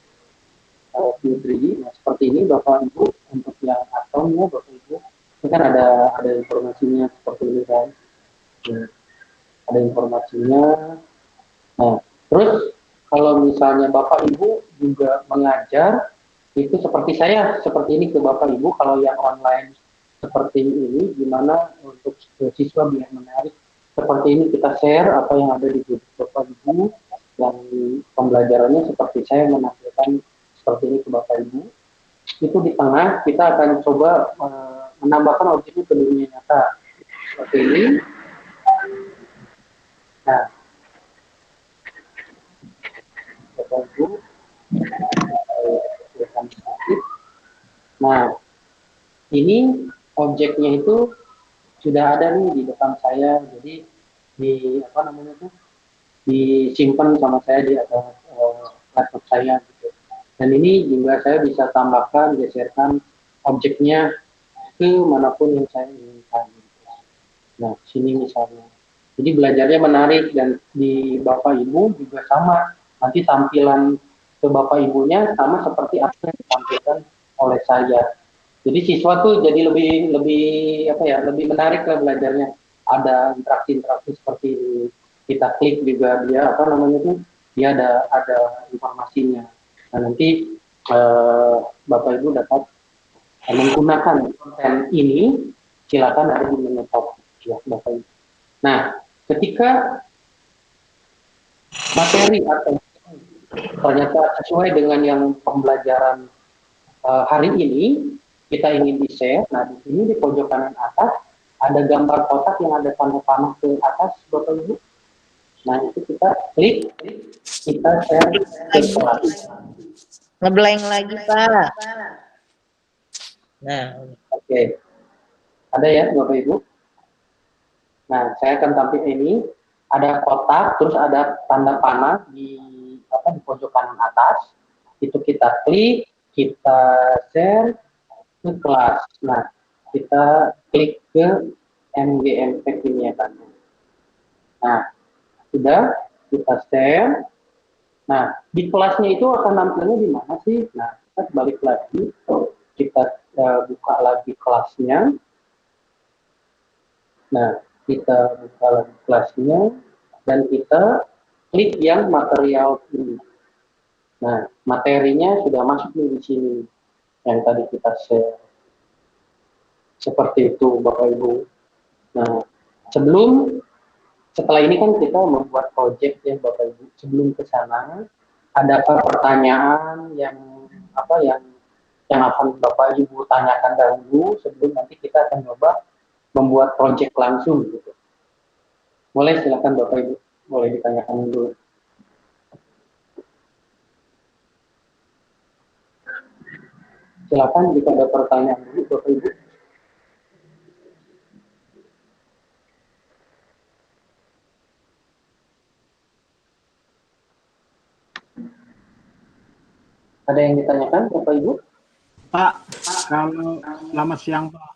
view 3D. Nah, seperti ini Bapak Ibu untuk yang atomnya Bapak Ibu. Ini kan ada informasinya seperti ini kan. Nah, ada informasinya. Nah, terus kalau misalnya Bapak Ibu juga mengajar itu seperti saya, seperti ini ke Bapak Ibu. Kalau yang online seperti ini, gimana untuk siswa biar menarik. Seperti ini kita share apa yang ada di grup Bapak Ibu, yang pembelajarannya seperti saya menampilkan seperti ini ke Bapak Ibu. Itu di tengah kita akan coba menambahkan objeknya ke dunia nyata. Seperti ini. Nah, Bapak Ibu, nah, ini objeknya itu sudah ada nih di depan saya, jadi di apa namanya itu disimpan sama saya di atas laptop saya gitu. Dan ini juga saya bisa tambahkan, geserkan objeknya ke manapun yang saya inginkan. Gitu. Nah, sini misalnya. Jadi belajarnya menarik dan di Bapak Ibu juga sama. Nanti tampilan ke Bapak Ibunya sama seperti apa yang ditampilkan oleh saya. Jadi siswa tuh jadi lebih menarik lah belajarnya. Ada interaksi seperti ini. Kita klik juga dia dia ada informasinya. Nah, nanti Bapak Ibu dapat menggunakan konten ini, silakan ada di menu top ya Bapak Ibu. Nah, ketika materi atau ternyata sesuai dengan yang pembelajaran hari ini, kita ingin di-share. Nah, di sini di pojok kanan atas ada gambar kotak yang ada tanda panah ke atas, Bapak Ibu. Nah, itu kita klik, kita share ke kelas. Ngeblank lagi, Pak. Nah, Oke. Ada ya, Bapak Ibu? Nah, saya akan tampil ini. Ada kotak, terus ada tanda panah di pojok kanan atas. Itu kita klik, kita share ke kelas. Nah, kita klik ke MGMP ini ya kan. Nah, sudah kita share. Nah, di kelasnya itu akan nampilnya di mana sih? Nah, kita balik lagi, kita buka lagi kelasnya. Nah, kita buka lagi kelasnya dan kita klik yang material ini. Nah, materinya sudah masuk di sini yang tadi kita share. Seperti itu, Bapak Ibu. Nah, setelah ini kan kita membuat project ya, Bapak Ibu. Sebelum ke sana, adakah pertanyaan yang akan Bapak Ibu tanyakan dahulu sebelum nanti kita akan coba membuat project langsung gitu. Boleh, silakan Bapak Ibu, boleh ditanyakan dulu. Silakan jika ada pertanyaan dulu Bapak Ibu. Ada yang ditanyakan Bapak Ibu? Pak, kalau selamat siang Pak.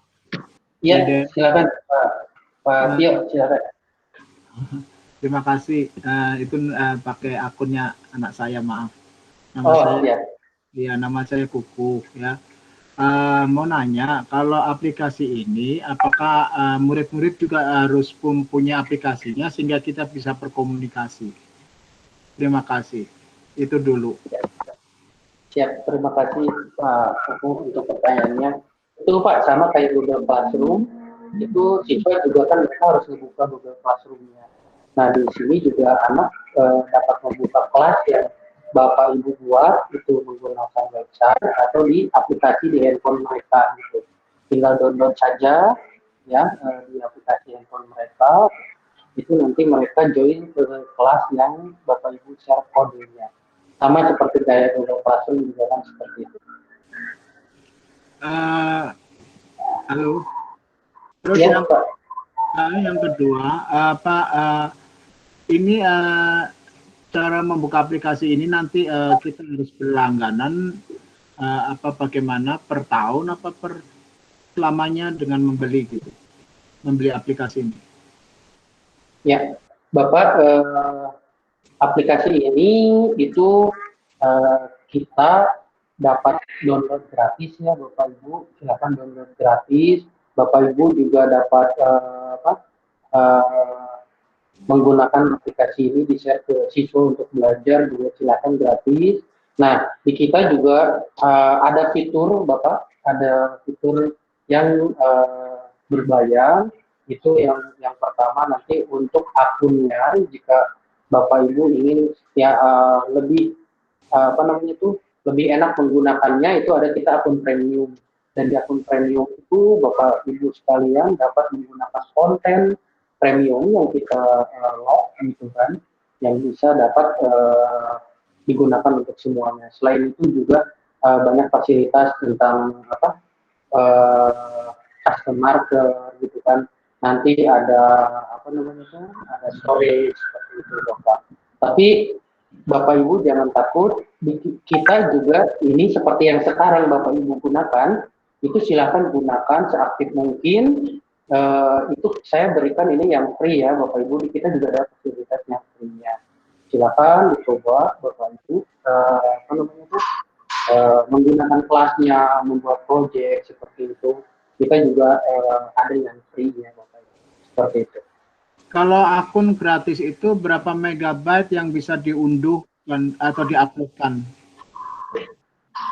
Iya, silakan Pak Tio, silakan. Terima kasih. Itu pakai akunnya anak saya, maaf. Nama saya Kuku ya. Mau nanya, kalau aplikasi ini, apakah murid-murid juga harus punya aplikasinya sehingga kita bisa berkomunikasi? Terima kasih. Itu dulu. Siap, terima kasih Pak Kuku untuk pertanyaannya. Itu Pak, sama kayak Google Classroom, itu siswa juga kan mereka harus membuka Google Classroom-nya. Nah, di sini juga anak dapat membuka kelas yang Bapak Ibu buat itu menggunakan website atau di aplikasi di handphone mereka gitu. Tinggal download saja ya di aplikasi handphone mereka. Itu nanti mereka join ke kelas yang Bapak Ibu share kodenya. Sama seperti kayak Google Classroom juga kan seperti itu. Halo. Terus Ya, yang kedua, ini cara membuka aplikasi ini nanti kita harus berlangganan bagaimana per tahun apa per selamanya dengan membeli gitu, membeli aplikasi ini. Ya, Bapak, aplikasi ini itu kita dapat download gratis ya Bapak Ibu, silakan download gratis. Bapak Ibu juga dapat menggunakan aplikasi ini di-share ke siswa untuk belajar juga silakan gratis. Nah, di kita juga ada fitur Bapak, ada fitur yang berbayar. Itu yang pertama nanti untuk akunnya, jika Bapak Ibu ingin ya lebih lebih enak menggunakannya, itu ada kita akun premium. Dan di akun premium itu Bapak Ibu sekalian dapat menggunakan konten premium yang kita lock gitu kan, yang bisa dapat digunakan untuk semuanya. Selain itu juga banyak fasilitas tentang custom marker gitu kan. Nanti ada ada storage seperti itu Bapak. Tapi Bapak Ibu jangan takut, kita juga ini seperti yang sekarang Bapak Ibu gunakan, itu silakan gunakan seaktif mungkin. Itu saya berikan ini yang free ya Bapak Ibu, kita juga ada fasilitas yang free-nya. Silakan dicoba Bapak Ibu menggunakan kelasnya, membuat project seperti itu. Kita juga ada yang free-nya Bapak Ibu, seperti itu. Kalau akun gratis itu berapa megabyte yang bisa diunduh atau diuploadkan?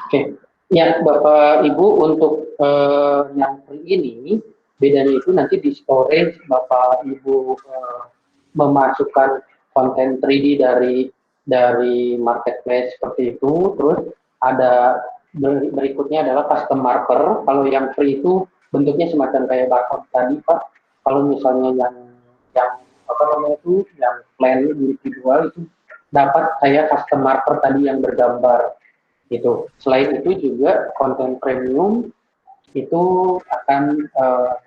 Oke. Ya Bapak Ibu, untuk yang free ini bedanya itu nanti di storage Bapak Ibu memasukkan konten 3D dari marketplace seperti itu. Terus ada berikutnya adalah custom marker. Kalau yang free itu bentuknya semacam kayak barcode tadi Pak. Kalau misalnya yang apa namanya itu yang plan individual itu dapat kayak custom marker tadi yang bergambar gitu. Selain itu juga konten premium itu akan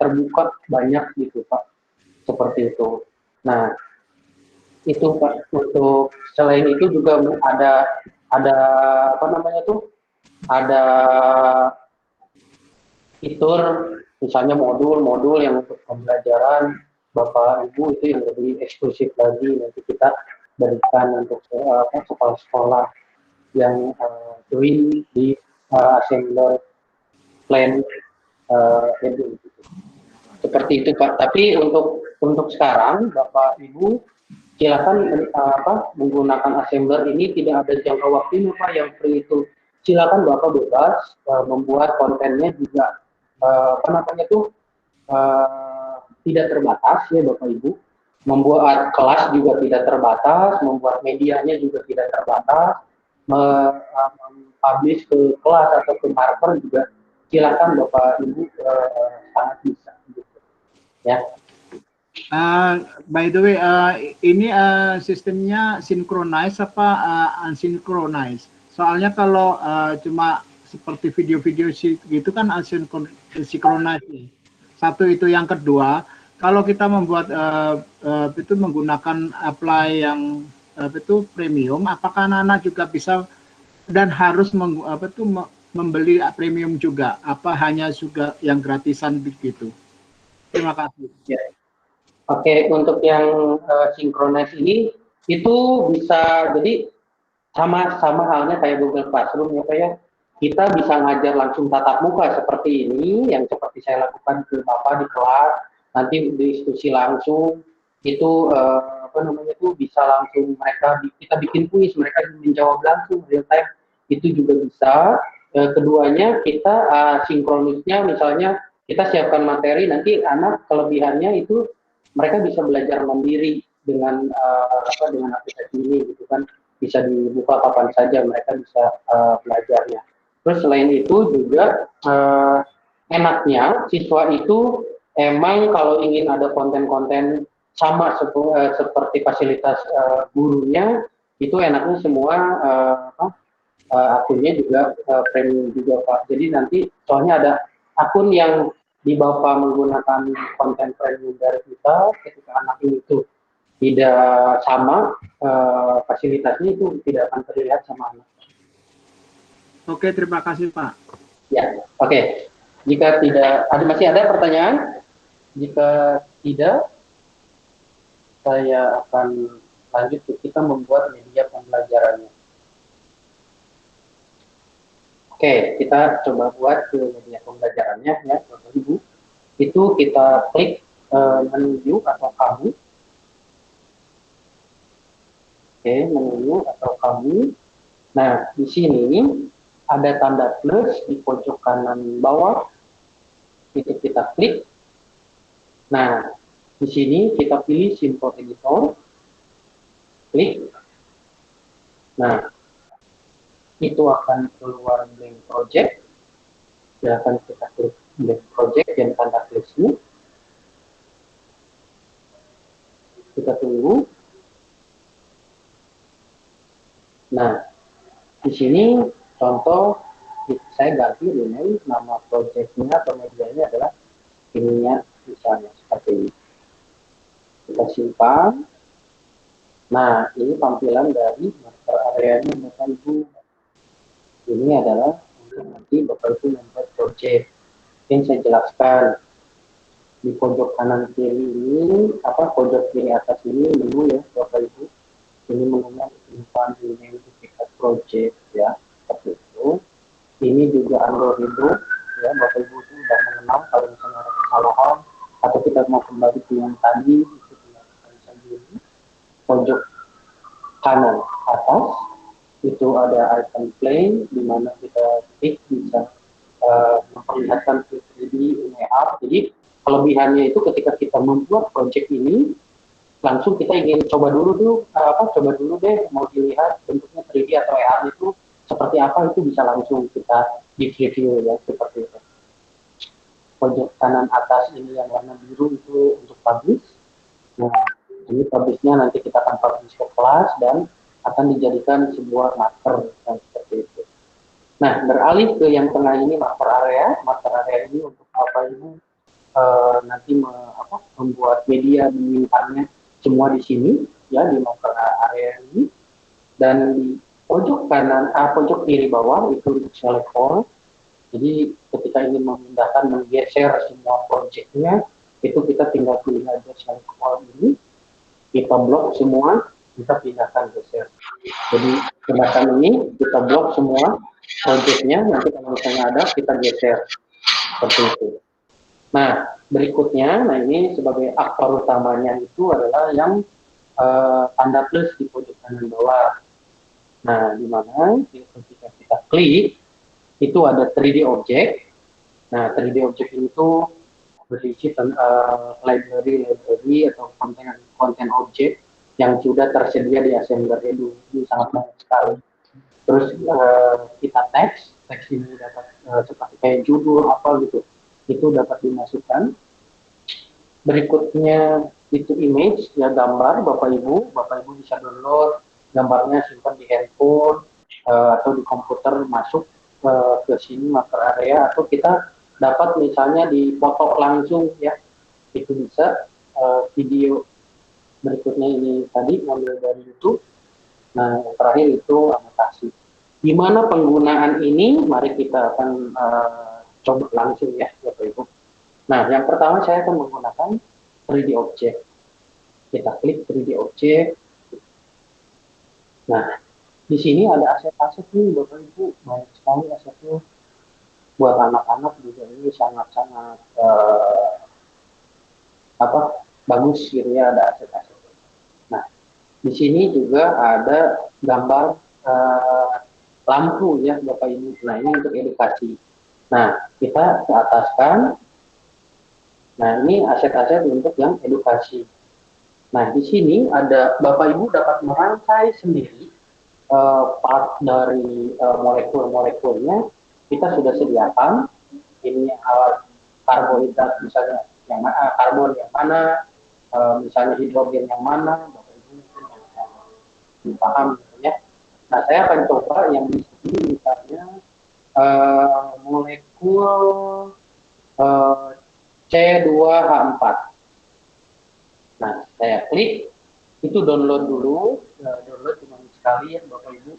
terbuka banyak gitu Pak, seperti itu. Nah itu Pak, untuk selain itu juga ada apa namanya tuh, ada fitur misalnya modul-modul yang untuk pembelajaran Bapak Ibu itu yang lebih eksklusif lagi, nanti kita berikan untuk sekolah-sekolah yang join di assembler plan edu. Seperti itu Pak. Tapi untuk sekarang Bapak Ibu silakan menggunakan assembler ini, tidak ada jangka waktunya Pak. Yang free itu silakan Bapak bebas membuat kontennya juga tidak terbatas ya Bapak Ibu. Membuat kelas juga tidak terbatas, membuat medianya juga tidak terbatas, publish ke kelas atau ke marker juga silakan Bapak Ibu sangat bisa gitu. Ya. By the way, ini sistemnya synchronize apa unsynchronized? Soalnya kalau cuma seperti video-video gitu kan unsynchronized. Satu itu, yang kedua, kalau kita membuat itu menggunakan apply yang itu premium, apakah anak-anak juga bisa dan harus membeli premium juga? Apa hanya juga yang gratisan begitu? Terima kasih. Ya. Oke, untuk yang synchronize ini itu bisa jadi sama halnya kayak Google Classroom ya Pak ya. Kita bisa ngajar langsung tatap muka seperti ini, yang seperti saya lakukan ke Bapak di kelas, nanti diskusi langsung, itu bisa langsung kita bikin kuis, mereka menjawab langsung real time, itu juga bisa. Keduanya kita sinkronisnya, misalnya kita siapkan materi, nanti anak kelebihannya itu mereka bisa belajar mandiri dengan aplikasi ini gitu kan, bisa dibuka kapan saja mereka bisa belajarnya. Terus selain itu juga enaknya siswa itu emang kalau ingin ada konten-konten sama seperti fasilitas gurunya, itu enaknya semua akunnya juga premium juga Pak. Jadi nanti soalnya ada akun yang di Bapak menggunakan konten premium dari kita, ketika anak itu tidak sama fasilitasnya, itu tidak akan terlihat sama anak. Oke, terima kasih Pak. Ya, oke. Jika tidak masih ada pertanyaan? Jika tidak, saya akan lanjut kita membuat media pembelajarannya. Oke, kita coba buat ke media pembelajarannya ya, Bapak Ibu. Itu kita klik menu atau kamu. Oke, menu atau kamu. Nah, di sini ada tanda plus di pojok kanan bawah. Itu kita klik. Nah, di sini kita pilih Simple Editor. Klik. Nah, itu akan keluar blank project. Silahkan kita klik blank project dan tanda plus ini. Kita tunggu. Nah, di sini contoh saya ganti ini, nama projectnya atau medianya adalah ininya misalnya seperti ini. Kita simpan. Nah, ini tampilan dari master area-nya Bapak Ibu. Ini adalah untuk nanti Bapak Ibu membuat project. Yang saya jelaskan di pojok kanan kiri ini, pojok kiri atas ini menu ya Bapak Ibu. Ini menunya simpan ini duplikat project ya, seperti itu. Ini juga Android ya, Bapak Ibu itu sudah mengenal kalau misalnya ada kesalahan atau kita mau kembali ke yang tadi, itu dilakukan saja ini. Pojok kanan atas itu ada icon play, di mana kita klik bisa memperlihatkan 3D layout. Jadi kelebihannya itu ketika kita membuat project ini, langsung kita ingin coba dulu deh mau dilihat bentuknya 3D atau AR itu seperti apa, itu bisa langsung kita di preview ya, seperti itu. Pojok kanan atas ini yang warna biru itu untuk publish. Nah, ini publishnya nanti kita akan publish ke kelas dan akan dijadikan sebuah marker dan seperti itu. Nah, beralih ke yang tengah ini, marker area. Marker area ini untuk Bapak Ibu nanti membuat media, menyimpannya semua di sini ya, di marker area ini. Dan di pojok kanan, pojok kiri bawah itu untuk select all. Jadi ketika ingin memindahkan, menggeser semua projectnya, itu kita tinggal pilih aja select all ini, kita blok semua, kita pindahkan geser. Jadi tindakan ini kita blok semua projectnya, nanti kalau misalnya ada kita geser seperti itu. Nah, berikutnya, nah ini sebagai aktor utamanya itu adalah yang tanda plus di pojok kanan bawah. Nah, di mana ketika kita klik itu ada 3D object. Nah, 3D object itu berisi library atau konten objek yang sudah tersedia di Assembler Edu. Ini sangat banyak sekali. Terus kita teks ini dapat seperti kayak judul apa gitu, itu dapat dimasukkan. Berikutnya itu image, ya gambar. Bapak Ibu bisa download gambarnya, simpan di handphone atau di komputer, masuk ke sini marker area, atau kita dapat misalnya dipoto langsung ya, itu bisa. Video berikutnya ini tadi ngambil dari YouTube. Nah, yang terakhir itu anotasi. Gimana penggunaan ini? Mari kita akan coba langsung ya, Bapak Ibu. Nah, yang pertama saya akan menggunakan 3D object. Kita klik 3D object. Nah, di sini ada aset-aset nih, Bapak Ibu. Banyak sekali asetnya. Buat anak-anak juga ini sangat-sangat bagus gitu ya, ada aset-aset. Nah, di sini juga ada gambar lampu ya, Bapak Ibu. Nah, ini untuk edukasi. Nah, kita ke ataskan. Nah, ini aset-aset untuk yang edukasi. Nah, di sini ada Bapak Ibu dapat merangkai sendiri part dari molekul-molekulnya. Kita sudah sediakan. Ini karbohidrat misalnya yang karbon yang mana, misalnya hidrogen yang mana, Bapak Ibu mungkin yang paham gitu ya. Nah, saya akan coba yang di sini misalnya molekul C2H4. Nah, saya klik, itu download dulu, download cuma sekali ya Bapak Ibu,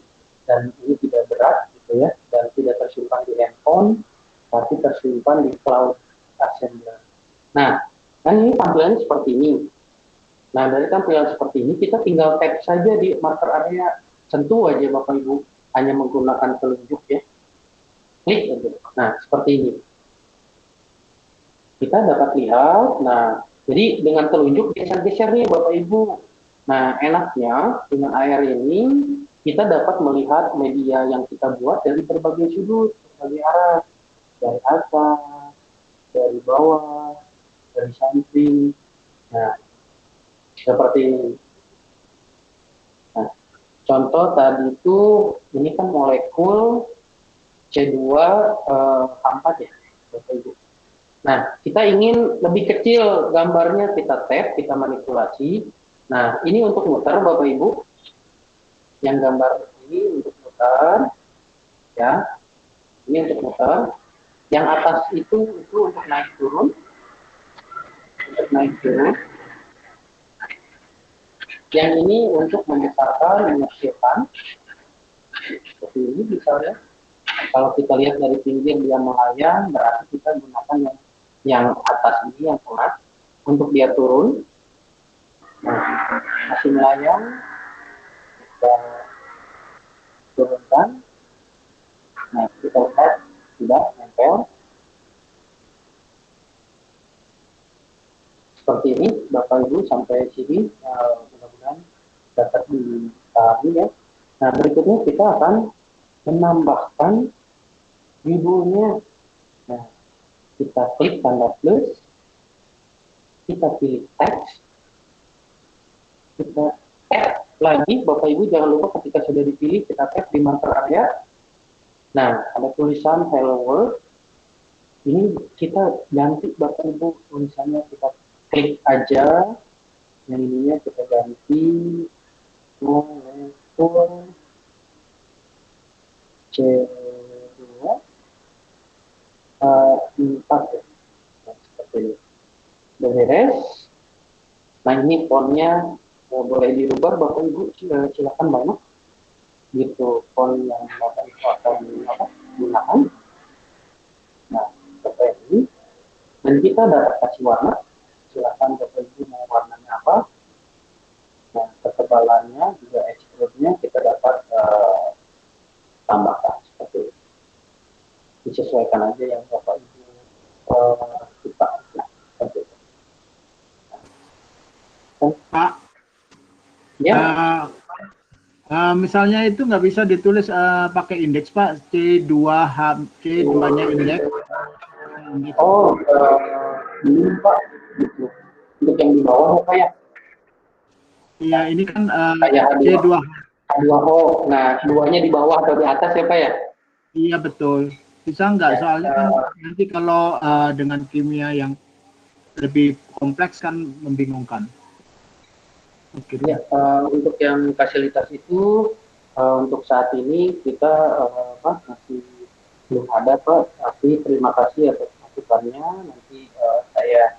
dan ini tidak berat gitu ya, dan tidak tersimpan di handphone, tapi tersimpan di cloud Assembler. Nah, kan ini tampilannya seperti ini. Nah, dari tampilan seperti ini kita tinggal tap saja di marker area, sentuh aja Bapak Ibu, hanya menggunakan telunjuk ya, klik aja. Nah, seperti ini. Kita dapat lihat, nah, jadi dengan telunjuk geser-geser nih Bapak Ibu. Nah, enaknya dengan AR ini kita dapat melihat media yang kita buat dari berbagai sudut, berbagai arah, dari atas, dari bawah, dari samping. Nah, seperti ini. Nah, contoh tadi itu ini kan molekul C2H4 ya, Bapak Ibu. Nah, kita ingin lebih kecil gambarnya, kita tap, kita manipulasi. Nah, ini untuk muter Bapak Ibu. Yang gambar ini untuk muter, ya. Ini untuk muter. Yang atas itu untuk naik turun. Untuk naik turun. Yang ini untuk membesarkan, mengecilkan. Seperti ini misalnya. Kalau kita lihat dari pinggir dia melayang, berarti kita gunakan yang atas ini, yang keras, untuk dia turun. Nah, masih melayang, kita turunkan. Nah, kita lihat sudah nempel. Seperti ini, Bapak Ibu sampai sini, mudah-mudahan dapat dipahami ya. Nah, berikutnya kita akan menambahkan judulnya. Nah, kita klik tanda plus, kita pilih teks, kita tap lagi, Bapak Ibu jangan lupa ketika sudah dipilih, kita tap di marker area. Nah, ada tulisan Hello World. Ini kita ganti Bapak Ibu tulisannya, kita klik aja, yang ininya kita ganti level C2 4 ya. Nah, seperti ini. Beres. Nah, ini fontnya boleh dirubah Bapak Ibu, silakan banget. Gitu, font yang Bapak Ibu akan gunakan. Nah, seperti ini. Dan kita dapat kasih warna. Silakan Bapak Ibu mau warnanya apa. Nah, ketebalannya juga extrude-nya kita dapat tambahkan seperti ini. Disesuaikan aja yang Bapak Ibu suka. Nah, seperti itu. Pak, Ya, misalnya itu nggak bisa ditulis pakai indeks Pak, C2-nya indeks. oh, ini Pak, gitu. Untuk yang di bawah Pak ya. Iya, ini kan Kayak C2. H2O. Nah, duanya di bawah atau di atas ya Pak ya? Iya betul. Bisa nggak? Ya, Soalnya kan nanti kalau dengan kimia yang lebih kompleks kan membingungkan. Oke. Ya, untuk yang fasilitas itu untuk saat ini kita masih belum ada Pak. Tapi terima kasih atas masukannya. Nanti saya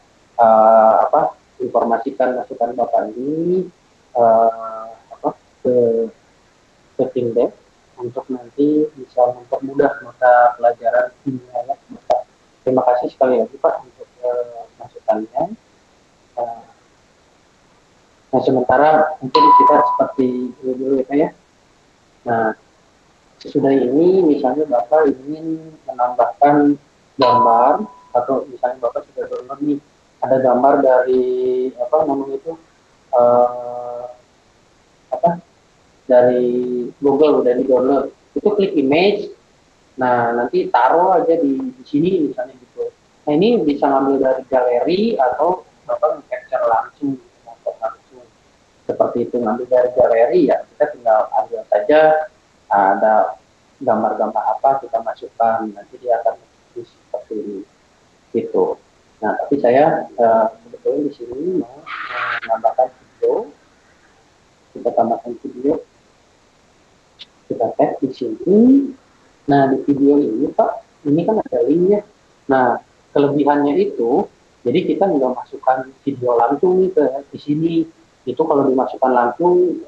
informasikan masukan Bapak ini ke tim dev untuk nanti bisa mempermudah mata pelajaran kimia ya. Terima kasih sekali lagi Pak untuk masukannya. Nah, sementara mungkin kita seperti dulu ya. Nah, sesudah ini misalnya Bapak ingin menambahkan gambar atau misalnya Bapak sudah download nih, ada gambar dari dari Google udah di download, itu klik image. Nah, nanti taruh aja di sini misalnya gitu. Nah, ini bisa ngambil dari galeri atau Bapak capture langsung. Seperti itu, ngambil dari galeri ya kita tinggal ambil saja ada gambar-gambar apa kita masukkan, nanti dia akan seperti ini gitu. Nah, tapi saya sebetulnya di sini mau menambahkan video, kita tambahkan video, kita tag di sini. Nah, di video ini Pak, ini kan ada linknya. Nah, kelebihannya itu jadi kita nggak masukkan video langsung nih di sini. Itu kalau dimasukkan langsung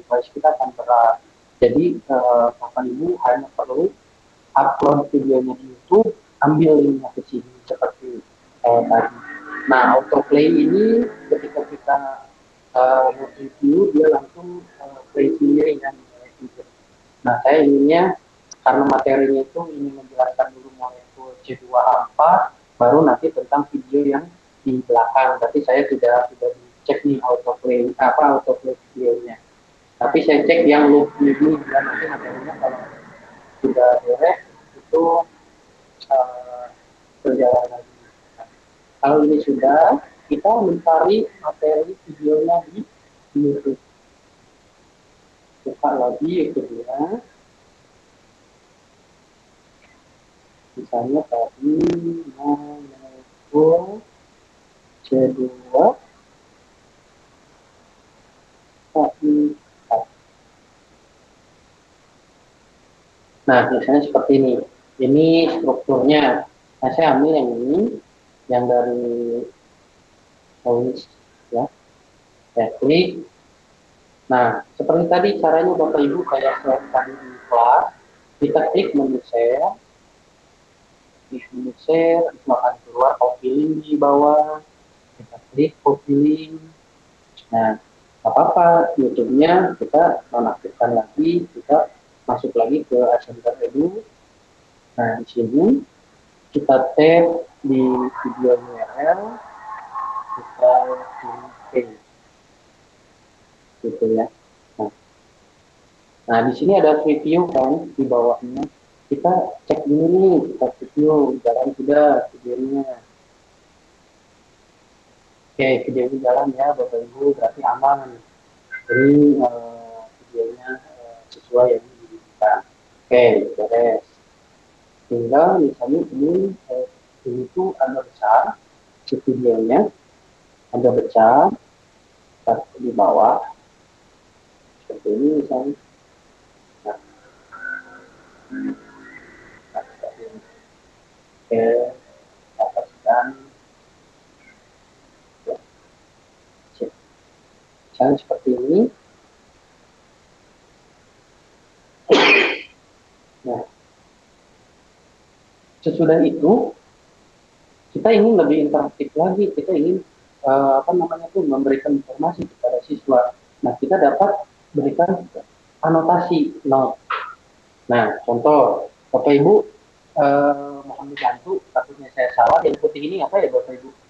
device kita akan berat. Jadi Bapak Ibu hanya perlu upload videonya di YouTube, ambil linknya ke sini seperti tadi. Nah, autoplay ini ketika kita review dia langsung play sendiri kan. Nah, saya inginnya karena materinya itu ingin menjelaskan dulu molekul C2H4, baru nanti tentang video yang di belakang. Berarti saya sudah cek nih autoplay videonya, tapi saya cek yang loop ini dan nanti materinya kalau sudah beres itu berjalan lagi. Kalau ini sudah, kita mencari materi videonya di YouTube. Buka lagi YouTube-nya, misalnya tadi molekul C2 Nah, biasanya seperti ini. Ini strukturnya. Nah, saya ambil yang ini, yang dari Paulis, ya. Saya klik. Nah, seperti tadi caranya Bapak Ibu kayak tadi di kelas, kita klik menu share, itu akan keluar copy link di bawah. Kita klik copy link. Nah, apa-apa YouTube-nya kita nonaktifkan lagi, kita masuk lagi ke Ascender Edu. Nah, di sini kita tap di video URL, kita pilih gitu ya. Nah, di sini ada review kan di bawahnya. Kita cek dulu nih, kita review jalan sudah videonya. Oke, videonya jalan ya Bapak Ibu, berarti aman. Jadi videonya sesuai yang diinginkan. Oke, beres. Tinggal misalnya ini tuh ada besar, di videonya ada besar, di bawah, seperti ini misalnya. Nah, oke, dapatkan. Misalnya seperti ini. Nah, sesudah itu kita ingin lebih interaktif lagi, kita ingin memberikan informasi kepada siswa. Nah, kita dapat berikan anotasi note. Nah, contoh Bapak Ibu mohon dibantu, takutnya saya salah. Yang putih ini apa ya Bapak Ibu?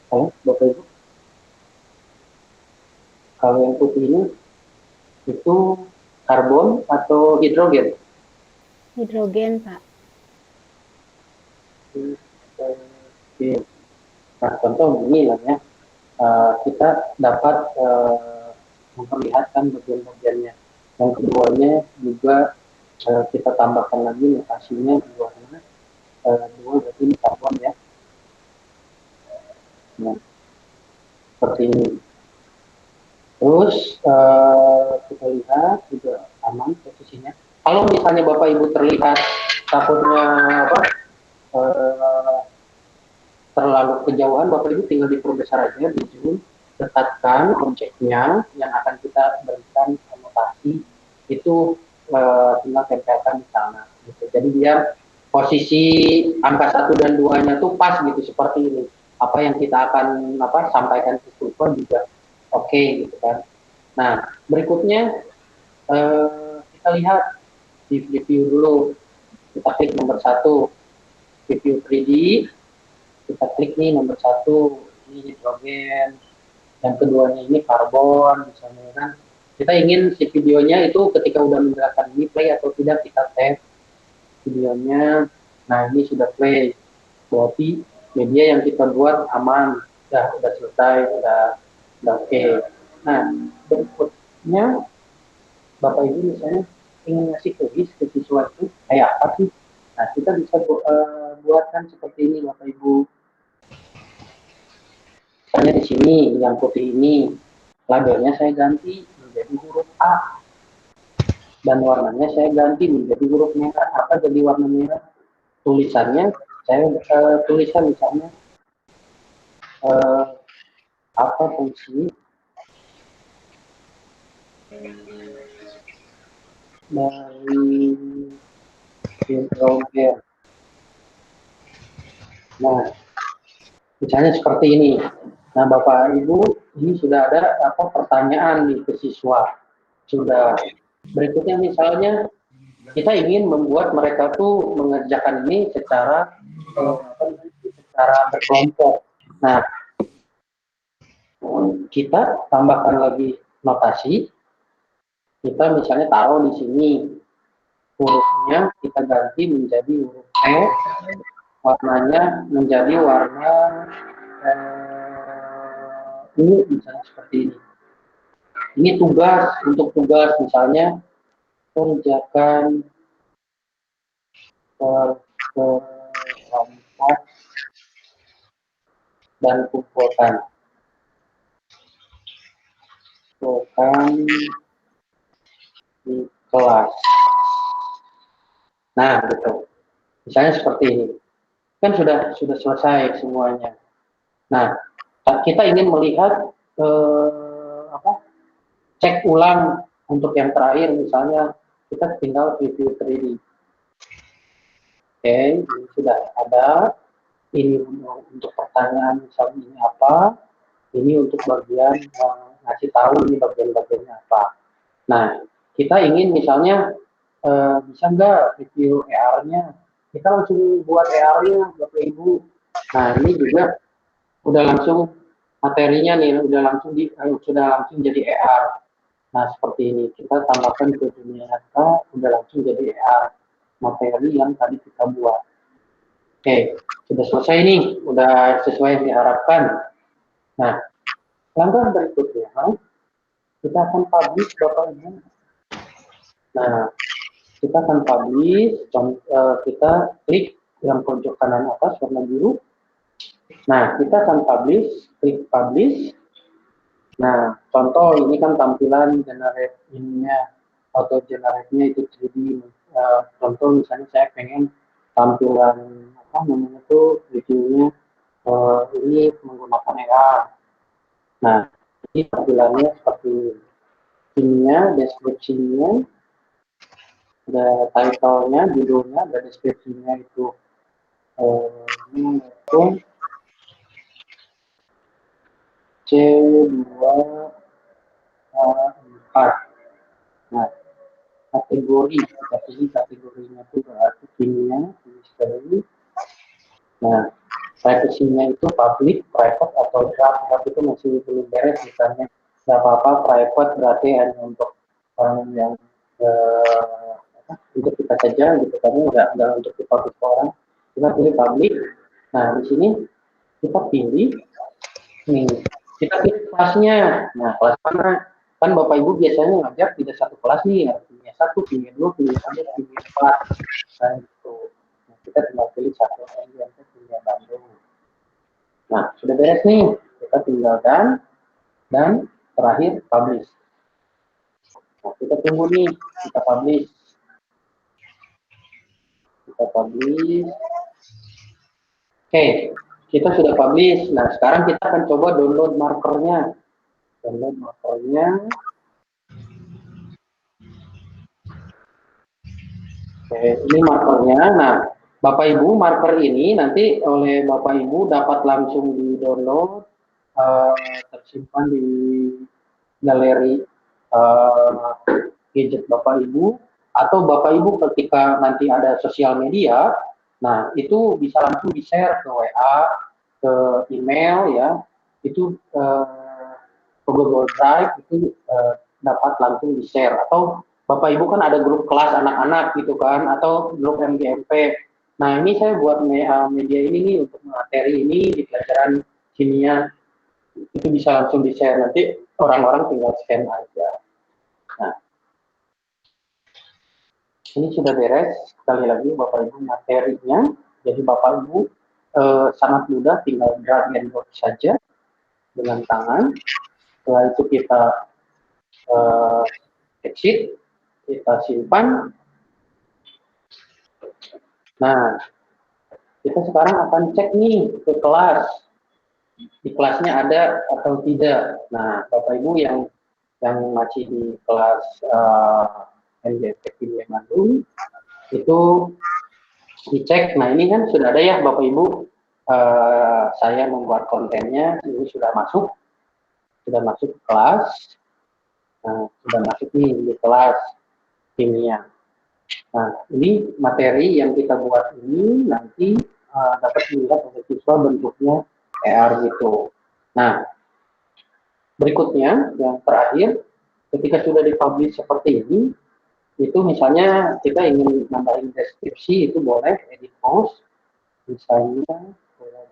Halo Bapak Ibu? Kalau yang putih ini itu karbon atau hidrogen? Hidrogen, Pak. Oke. Nah, contoh ini lah ya, kita dapat memperlihatkan bagian-bagiannya. Yang keduanya juga kita tambahkan lagi notasinya di warna dua, berarti ini karbon ya. Nah, seperti ini. Terus kita lihat juga aman posisinya. Kalau misalnya Bapak Ibu terlihat takutnya terlalu kejauhan, Bapak Ibu tinggal diperbesar aja, di zoom, dekatkan objeknya yang akan kita berikan anotasi itu tinggal tempelkan di sana. Gitu. Jadi biar posisi angka 1 dan 2-nya tuh pas gitu seperti ini. Apa yang kita akan sampaikan ke siswa juga oke, gitu kan. Nah, berikutnya kita lihat di preview dulu. Kita klik nomor 1, preview 3D. Kita klik nih nomor 1, ini hidrogen, yang keduanya ini karbon, misalnya kan. Kita ingin si videonya itu ketika udah menjelaskan ini play atau tidak, kita tap videonya. Nah, ini sudah play. Berarti media yang kita buat aman, udah selesai, udah oke. Nah, berikutnya Bapak Ibu misalnya ingin ngasih kuis ke siswa itu kayak apa sih? Nah, kita bisa buatkan seperti ini Bapak Ibu. Misalnya di sini yang putih ini labelnya saya ganti menjadi huruf A dan warnanya saya ganti menjadi huruf merah. Apa jadi warna merah? Tulisannya saya tulisan misalnya apa fungsi dari hidrogen. Nah, misalnya seperti ini. Nah, Bapak Ibu, ini sudah ada pertanyaan nih ke siswa. Sudah. Berikutnya misalnya kita ingin membuat mereka tuh mengerjakan ini secara berkelompok. Nah, kita tambahkan lagi notasi. Kita misalnya taruh di sini hurufnya kita ganti menjadi huruf E, warnanya menjadi warna ini misalnya seperti ini. Ini tugas, untuk tugas misalnya kerjakan kelompok dan kumpulkan di kelas. Nah, gitu. Misalnya seperti ini. Kan sudah selesai semuanya. Nah, kita ingin melihat cek ulang untuk yang terakhir, misalnya kita tinggal preview 3D. Oke, ini sudah ada. Ini untuk pertanyaan misalnya ini apa, ini untuk bagian ngasih tahu ini bagian-bagiannya apa. Nah, kita ingin misalnya bisa nggak review AR-nya, kita langsung buat AR-nya Bapak Ibu. Nah, ini juga udah langsung materinya nih, sudah langsung jadi AR. Nah, seperti ini kita tambahkan ke dunia nyata, udah langsung jadi AR. materi yang tadi kita buat. Oke, sudah selesai nih, udah sesuai yang diharapkan. Nah, langkah berikutnya, kita akan publish Bapak Ibu. Nah, kita akan publish, kita klik yang pojok kanan atas warna biru. Nah, kita akan publish, klik publish. Nah, contoh ini kan tampilan generate ininya, auto generate-nya itu 3D. Contoh misalnya saya pengen tampilan apa namanya tuh reviewnya ini menggunakan AR. Nah, ini tampilannya seperti ininya, deskripsinya, ada title-nya, judulnya, ada deskripsinya itu ini itu C24. Nah, kategori, kita pilih kategorinya itu berarti kimia, chemistry. Nah, privasinya itu public, private, atau draft. Draft itu masih belum beres misalnya. Nggak apa-apa, private berarti hanya untuk orang yang untuk kita saja gitu, karena nggak untuk dipublish ke orang. Kita pilih public. Nah, di sini kita pilih nih, kita pilih kelasnya. Nah, kelas mana? Kan Bapak Ibu biasanya ngajar tidak satu kelas nih, ya. Kimia 1, kimia 2, kimia 3, kimia 4. Nah, itu. Nah, kita tinggal pilih satu yang kimia Bandung. Nah, sudah beres nih. Kita tinggalkan dan terakhir publish. Nah, kita tunggu nih, kita publish. Kita publish. Oke, kita sudah publish. Nah, sekarang kita akan coba download markernya. Download markernya. Oke, ini markernya. Nah, Bapak Ibu, marker ini nanti oleh Bapak Ibu dapat langsung di-download, tersimpan di galeri gadget Bapak Ibu, atau Bapak Ibu ketika nanti ada sosial media, nah itu bisa langsung di-share ke WA, ke email ya, itu ke Google Drive itu dapat langsung di-share, atau Bapak Ibu kan ada grup kelas anak-anak gitu kan, atau grup MGMP. Nah, ini saya buat media ini nih untuk materi ini di pelajaran kimia, itu bisa langsung di-share, nanti orang-orang tinggal scan aja. Nah, ini sudah beres. Sekali lagi Bapak Ibu materinya, jadi Bapak Ibu sangat mudah, tinggal drag and drop saja dengan tangan. Setelah itu kita exit, kita simpan. Nah, kita sekarang akan cek nih ke kelas. Di kelasnya ada atau tidak. Nah, Bapak Ibu yang masih di kelas MGP Kimia Bandung itu dicek. Nah, ini kan sudah ada ya Bapak Ibu. Saya membuat kontennya, ini sudah masuk ke kelas. Nah, sudah masuk nih di kelas kimia. Nah, ini materi yang kita buat ini nanti dapat dilihat oleh siswa bentuknya AR gitu. Nah, berikutnya yang terakhir, ketika sudah dipublish seperti ini, itu misalnya kita ingin nambahin deskripsi, itu boleh edit post, misalnya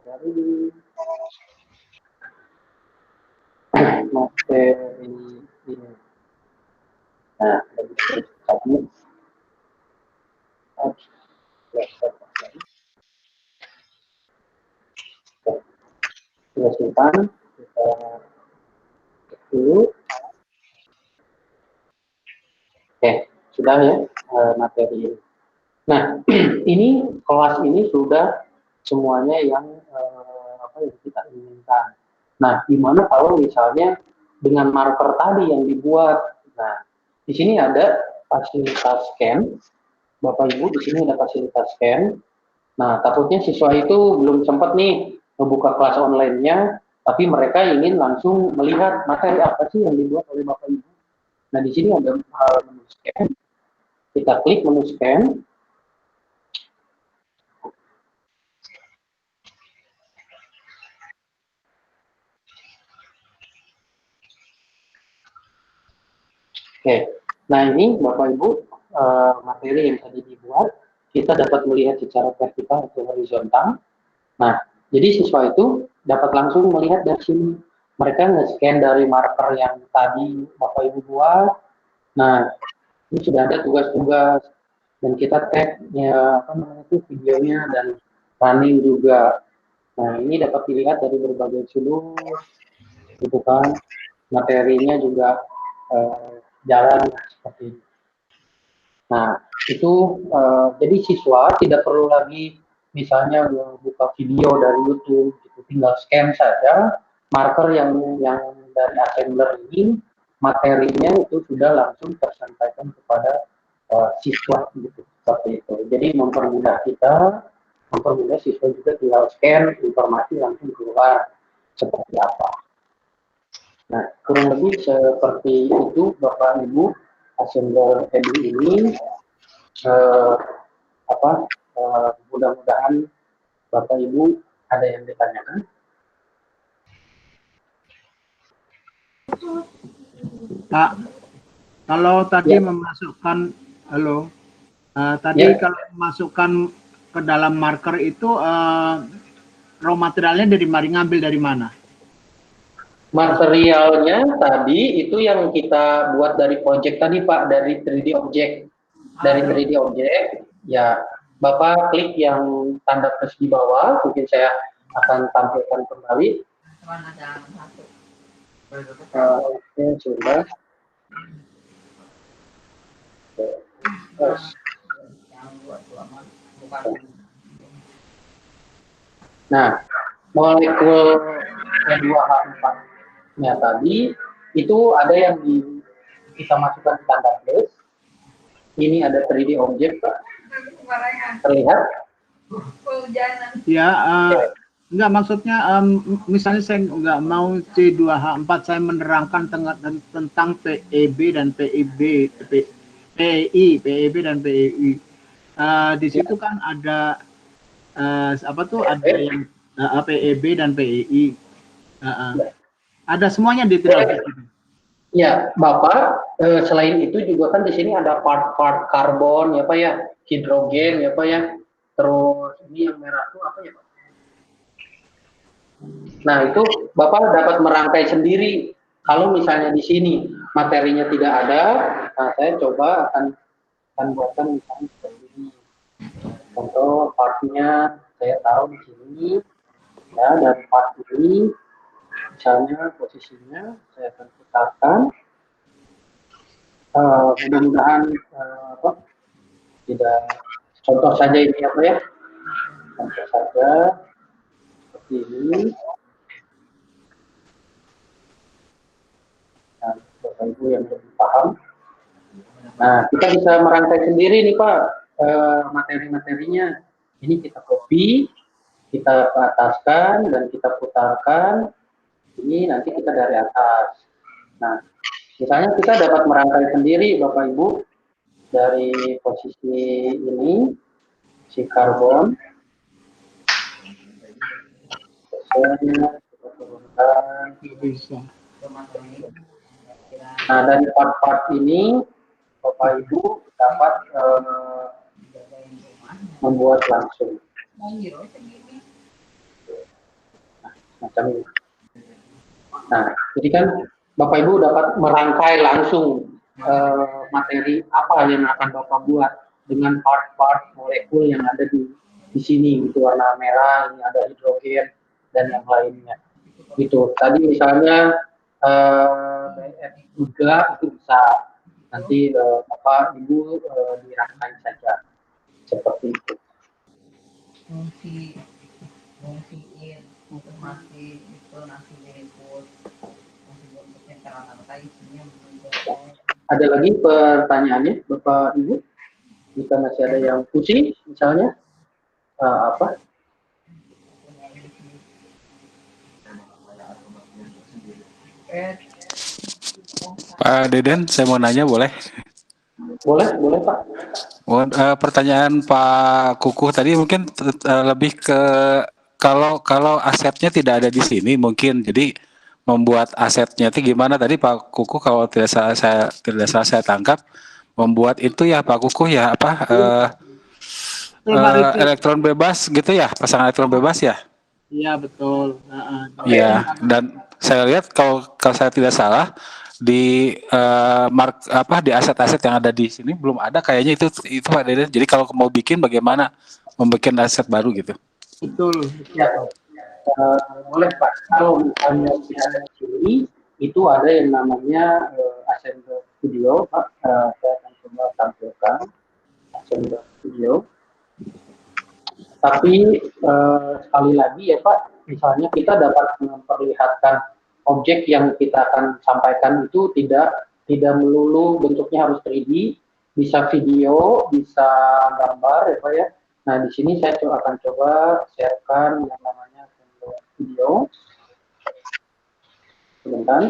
dari materi ini. Nah, dari kita simpan, kita dulu. Oke, sudah ya materi ini. Nah, ini kelas ini sudah semuanya yang yang kita inginkan. Nah, gimana kalau misalnya dengan marker tadi yang dibuat? Nah, di sini ada fasilitas scan. Bapak Ibu, di sini ada fasilitas scan. Nah, takutnya siswa itu belum sempat nih membuka kelas online-nya, tapi mereka ingin langsung melihat materi apa sih yang dibuat oleh Bapak Ibu. Nah, di sini ada menu scan. Kita klik menu scan. Oke, nah ini Bapak Ibu materi yang tadi dibuat. kita dapat melihat secara vertikal atau horizontal. Nah, jadi siswa itu dapat langsung melihat dari sini. Mereka nge-scan dari marker yang tadi Bapak Ibu buat. Nah, ini sudah ada tugas-tugas dan kita tag ya videonya dan running juga. Nah, ini dapat dilihat dari berbagai sudut, gitu kan. Materinya juga jalan seperti ini. Nah, itu jadi siswa tidak perlu lagi misalnya buka video dari YouTube, gitu. Tinggal scan saja marker yang dari assembler ini, materinya itu sudah langsung tersampaikan kepada siswa, gitu, seperti itu. Jadi mempermudah siswa juga tinggal scan informasi langsung keluar seperti apa. Nah, kurang lebih seperti itu Bapak Ibu, assembler Edu ini mudah-mudahan Bapak Ibu ada yang ditanyakan. Pak, kalau tadi Ya. memasukkan, kalau Ya. memasukkan ke dalam marker itu raw materialnya ngambil dari mana? Materialnya tadi itu yang kita buat dari project tadi Pak, dari 3D object. Dari 3D object, ya Bapak klik yang tanda plus di bawah, mungkin saya akan tampilkan kembali. Oke, sudah. Nah, molekul N2H4-nya tadi itu ada yang kita masukkan ke tanda plus. Ini ada 3D object, Pak. Terlihat? Ya, enggak, maksudnya misalnya saya enggak mau C2H4, saya menerangkan tentang PEB dan PEB, PEB dan PEI. Di situ kan ada ada yang PEB dan PEI. Ada semuanya detail. Ya, Bapak, selain itu juga kan di sini ada part-part karbon ya Pak ya, hidrogen ya Pak ya, terus ini yang merah itu apa ya Pak? Nah, itu Bapak dapat merangkai sendiri. Kalau misalnya di sini materinya tidak ada, nah saya coba akan buatkan misalnya seperti ini. Contoh partnya saya taruh di sini, ya, dan part ini misalnya posisinya saya akan putarkan. Mudah-mudahan tidak, contoh saja ini apa ya, contoh saja seperti ini. Nah, Bapak Ibu yang lebih paham. Nah, kita bisa merangkai sendiri nih Pak, materi-materinya. Ini kita copy, kita ke ataskan dan kita putarkan. Ini nanti kita dari atas. Nah, misalnya kita dapat merangkai sendiri Bapak Ibu dari posisi ini, si karbon. Bisa. Nah, dari part-part ini Bapak Ibu dapat membuat langsung. Macam ini. Nah, jadi kan Bapak Ibu dapat merangkai langsung materi apa yang akan Bapak buat dengan part-part molekul yang ada di sini, itu warna merah, ini ada hidrogen dan yang lainnya. Gitu. Tadi misalnya BF3 itu bisa nanti Bapak Ibu dirangkai saja seperti itu. Fungsi informasi itu nanti berikut bentuknya rata-rata isinya. Ada lagi pertanyaannya Bapak Ibu? Jika masih ada yang pusing misalnya apa? Pak Deden, saya mau nanya boleh? Boleh Pak. Pertanyaan Pak Kukuh tadi mungkin lebih ke kalau asetnya tidak ada di sini mungkin, jadi membuat asetnya itu gimana tadi Pak Kukuh, kalau tidak salah saya tangkap, membuat itu ya Pak Kukuh ya Betul, Pak Rifki. elektron bebas gitu ya, pasangan elektron bebas ya? Iya, betul. Iya, dan saya lihat kalau saya tidak salah di di aset-aset yang ada di sini belum ada kayaknya itu Pak Deden. Jadi kalau mau bikin bagaimana membuat aset baru gitu? Betul. Ya, boleh Pak. Kalau misalnya kita sini itu ada yang namanya Assembler Studio, Pak. Saya akan coba tampilkan Assembler Studio. Tapi sekali lagi ya Pak, misalnya kita dapat memperlihatkan objek yang kita akan sampaikan itu tidak melulu bentuknya harus 3D, bisa video, bisa gambar ya Pak ya. Nah di sini saya akan coba sharekan yang namanya video. Sebentar.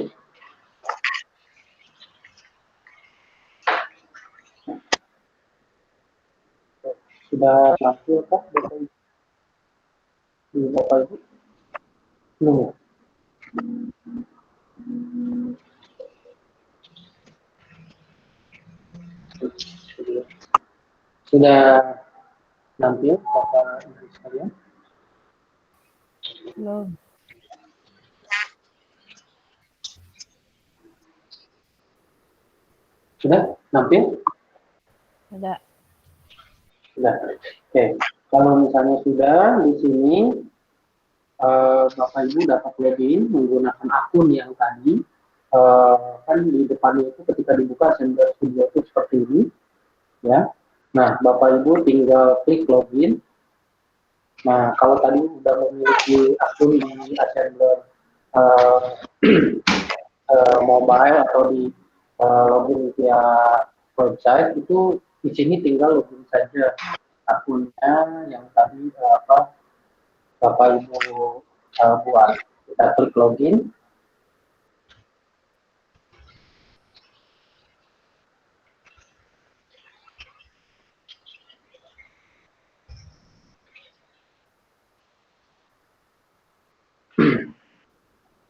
Sudah tampil Pak Bapak Ibu? Bapak Ibu? Belum ya? Sudah tampil Bapak Ibu sekalian? Belum. Sudah tampil? Ada. Sudah. Oke. Kalau misalnya sudah di sini Bapak Ibu dapat login menggunakan akun yang tadi. Kan di depannya itu ketika dibuka Assembler Studio itu seperti ini, ya. Nah, Bapak Ibu tinggal klik login. Nah, kalau tadi sudah memiliki akun di Assembler mobile atau di login via website itu di sini tinggal login saja akunnya yang tadi Bapak Ibu buat. Kita klik login.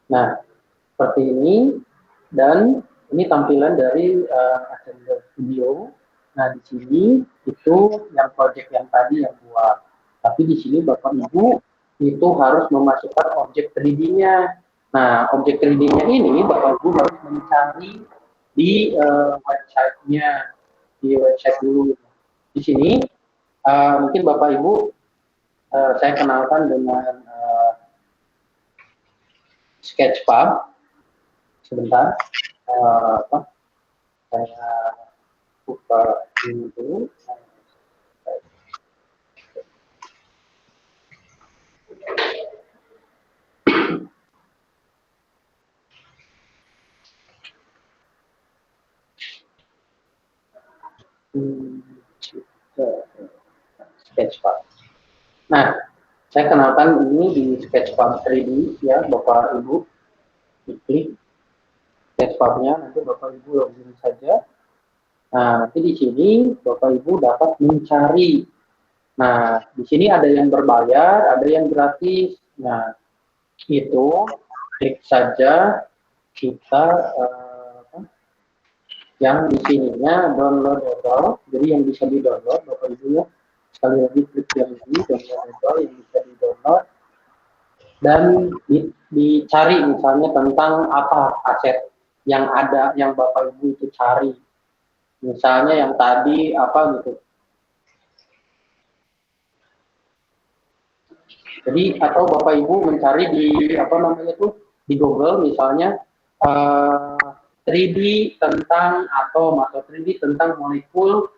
Nah, seperti ini, dan ini tampilan dari Assembler Studio. Nah, di sini itu yang project yang tadi yang buat. Tapi di sini Bapak Ibu itu harus memasukkan objek 3D-nya. Nah, objek 3D-nya ini Bapak Ibu harus mencari di website-nya, di website dulu. Di sini mungkin Bapak Ibu saya kenalkan dengan Sketchfab. Sebentar, saya buka ini dulu. Sketchfab. Nah, saya kenalkan ini di Sketchfab 3D ya, Bapak Ibu. Diklik Sketchfab-nya, nanti Bapak Ibu login saja. Nah, nanti di sini Bapak Ibu dapat mencari. Nah, di sini ada yang berbayar, ada yang gratis. Nah, itu klik saja kita yang di sininya downloadable. Jadi yang bisa di-download Bapak Ibu ya. Sekali lagi klik yang ini downloadable yang bisa di-download. Dan dicari misalnya tentang apa aset yang ada yang Bapak Ibu itu cari. Misalnya yang tadi apa gitu. Jadi atau Bapak Ibu mencari di apa namanya tuh di Google misalnya 3D tentang atom atau 3D tentang molekul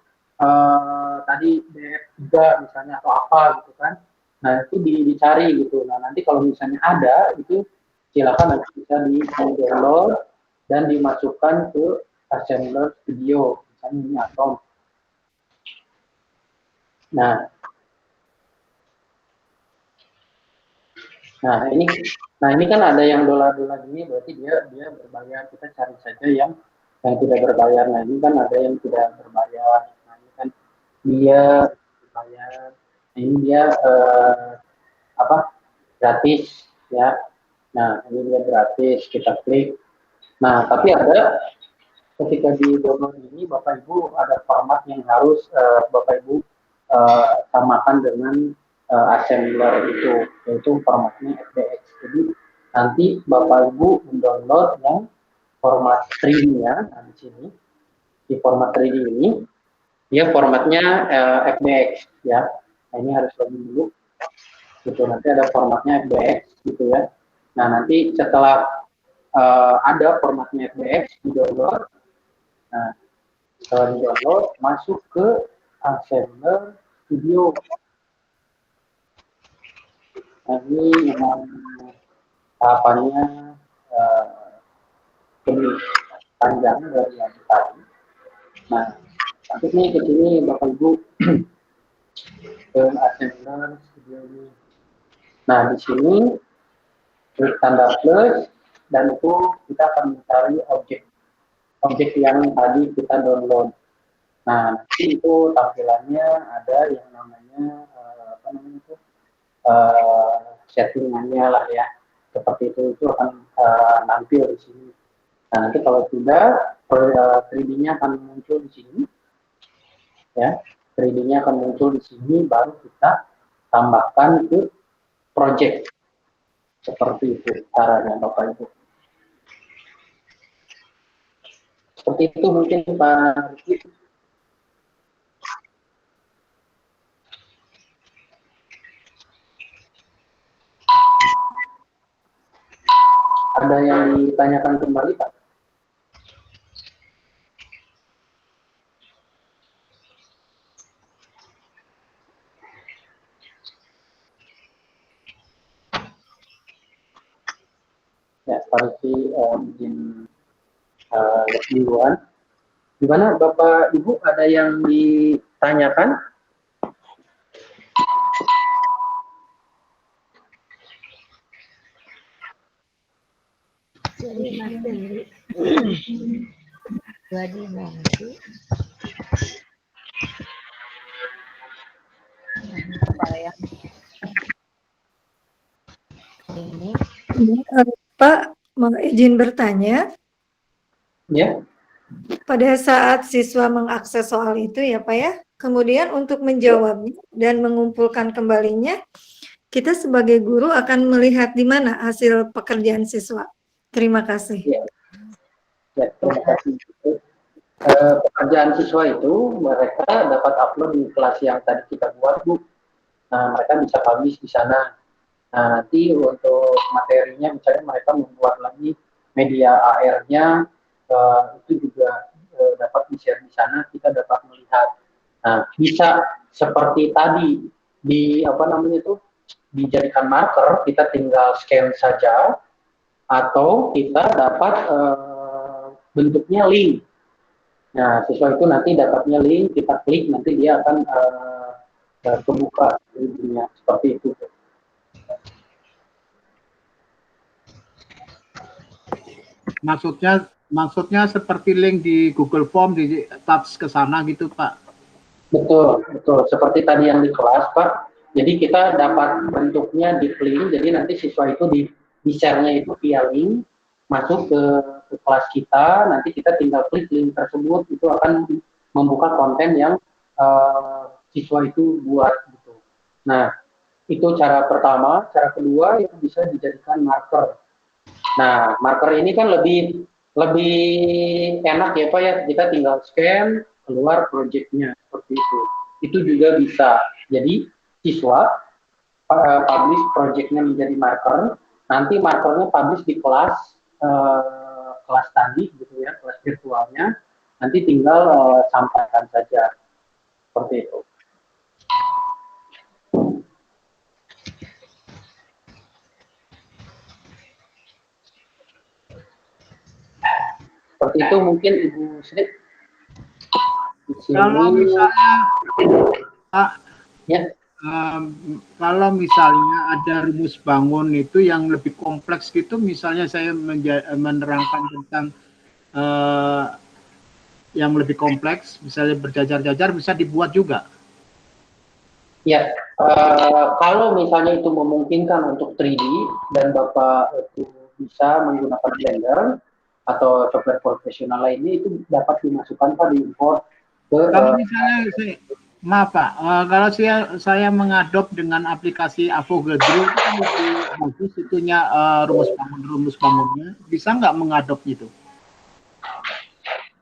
tadi DF3 misalnya atau apa gitu kan. Nah itu dicari gitu. Nah nanti kalau misalnya ada itu silakan nanti bisa di-download dan dimasukkan ke Assembler Studio. Misalnya ini atom. Nah ini kan ada yang dolar-dolar ini berarti dia berbayar. Kita cari saja yang tidak berbayar. Nah ini kan ada yang tidak berbayar. Nah ini kan dia berbayar. Nah, ini dia gratis ya. Nah ini dia gratis. Kita klik. Nah tapi ada ketika di download ini Bapak Ibu ada format yang harus Bapak Ibu samakan dengan assembler itu, yaitu formatnya FBX. Jadi nanti Bapak Ibu mendownload yang format 3D-nya. Nah, di sini di format 3D ini dia formatnya FBX ya. Nah, ini harus login dulu. Gitu, nanti ada formatnya FBX gitu ya. Nah, nanti setelah ada formatnya FBX di download. Nah, setelah di download masuk ke Assembler Studio. Nah, ini memang tahapannya lebih panjang dari yang tadi. Nah, nanti nih ke sini Bapak Ibu ke Assembler Studio ini. Nah, di sini klik tanda plus dan itu kita akan mencari objek yang tadi kita download. Nah, nanti itu tampilannya ada yang namanya settingannya lah ya. Seperti itu akan nampil di sini. Nah, nanti kalau sudah 3D-nya akan muncul di sini. Ya, 3D-nya akan muncul di sini, baru kita tambahkan ke project. Seperti itu caranya Bapak Ibu. Seperti itu mungkin Pak Riki. Ada yang ditanyakan kembali Pak? Ya, Pak Riki izin duluan. Gimana Bapak Ibu, ada yang ditanyakan? Jadi nanti ini Pak, mau izin bertanya, Ya. pada saat siswa mengakses soal itu ya Pak ya, kemudian untuk menjawabnya dan mengumpulkan kembalinya, kita sebagai guru akan melihat di mana hasil pekerjaan siswa. Terima kasih. Ya, terima kasih. Pekerjaan siswa itu mereka dapat upload di kelas yang tadi kita buat, Bu. Nah, mereka bisa publish di sana. Nah, nanti untuk materinya misalnya mereka membuat lagi media AR-nya, itu juga dapat di-share di sana, kita dapat melihat. Nah, bisa seperti tadi di dijadikan marker, kita tinggal scan saja, atau kita dapat bentuknya link. Nah, siswa itu nanti dapatnya link, kita klik, nanti dia akan kebuka linknya, seperti itu. Maksudnya seperti link di Google Form di touch ke sana gitu Pak. Betul. Seperti tadi yang di kelas Pak. Jadi kita dapat bentuknya di link, jadi nanti siswa itu di share-nya itu via link, masuk ke kelas kita, nanti kita tinggal klik link tersebut, itu akan membuka konten yang siswa itu buat gitu. Nah, itu cara pertama. Cara kedua itu bisa dijadikan marker. Nah, marker ini kan lebih enak ya Pak ya, kita tinggal scan, keluar projectnya, seperti itu. Itu juga bisa. Jadi, siswa publish projectnya menjadi marker, nanti markernya publish di kelas tadi gitu ya, kelas virtualnya, nanti tinggal sampaikan saja, seperti itu. Seperti itu mungkin Ibu Sri. Kalau misalnya Pak, ya. Kalau misalnya ada rumus bangun itu yang lebih kompleks gitu, misalnya saya menerangkan tentang yang lebih kompleks, misalnya berjajar-jajar, bisa dibuat juga. Ya, kalau misalnya itu memungkinkan untuk 3D dan Bapak itu bisa menggunakan Blender atau software profesional lainnya, itu dapat dimasukkan Pak, diimport ke. Kalau misalnya Maaf Pak, kalau saya mengadop dengan aplikasi Avogadro itu kan lebih bagus itunya, rumus bangunnya, bisa nggak mengadop gitu?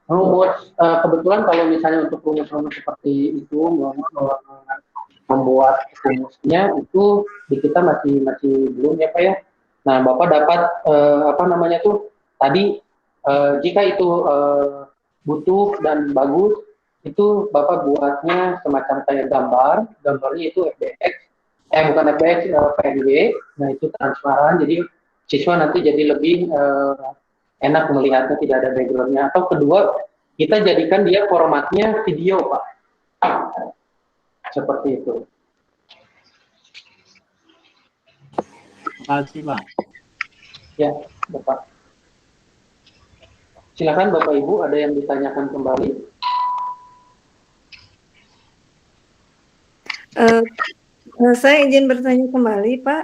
Rumus kebetulan kalau misalnya untuk rumus-rumus seperti itu membuat rumusnya itu di kita masih belum ya Pak ya. Nah Bapak dapat apa namanya tuh tadi jika itu butuh dan bagus itu Bapak buatnya semacam kayak gambarnya itu FBX, bukan FBX, PNG, nah itu transparan, jadi siswa nanti jadi lebih enak melihatnya tidak ada backgroundnya. Atau kedua, kita jadikan dia formatnya video Pak, seperti itu. Terima kasih Pak. Ya, Bapak. Silakan Bapak Ibu, ada yang ditanyakan kembali? Saya izin bertanya kembali Pak,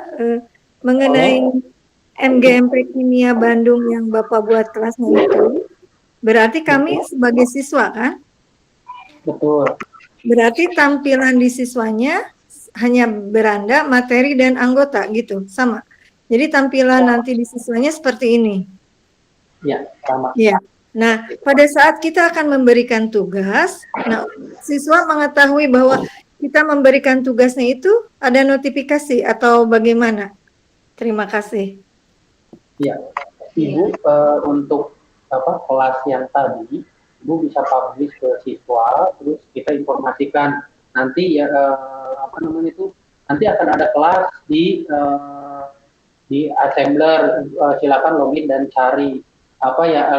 mengenai MGMP Kimia Bandung yang Bapak buat kelasnya itu, berarti kami sebagai siswa kan? Betul. Berarti tampilan di siswanya hanya beranda, materi, dan anggota gitu, sama. Jadi tampilan nanti di siswanya seperti ini. Ya, sama. Ya. Nah, pada saat kita akan memberikan tugas, nah siswa mengetahui bahwa kita memberikan tugasnya itu ada notifikasi atau bagaimana? Terima kasih. Ya, Ibu untuk kelas yang tadi, Ibu bisa publish ke siswa, terus kita informasikan nanti ya nanti akan ada kelas di assembler, silakan login dan cari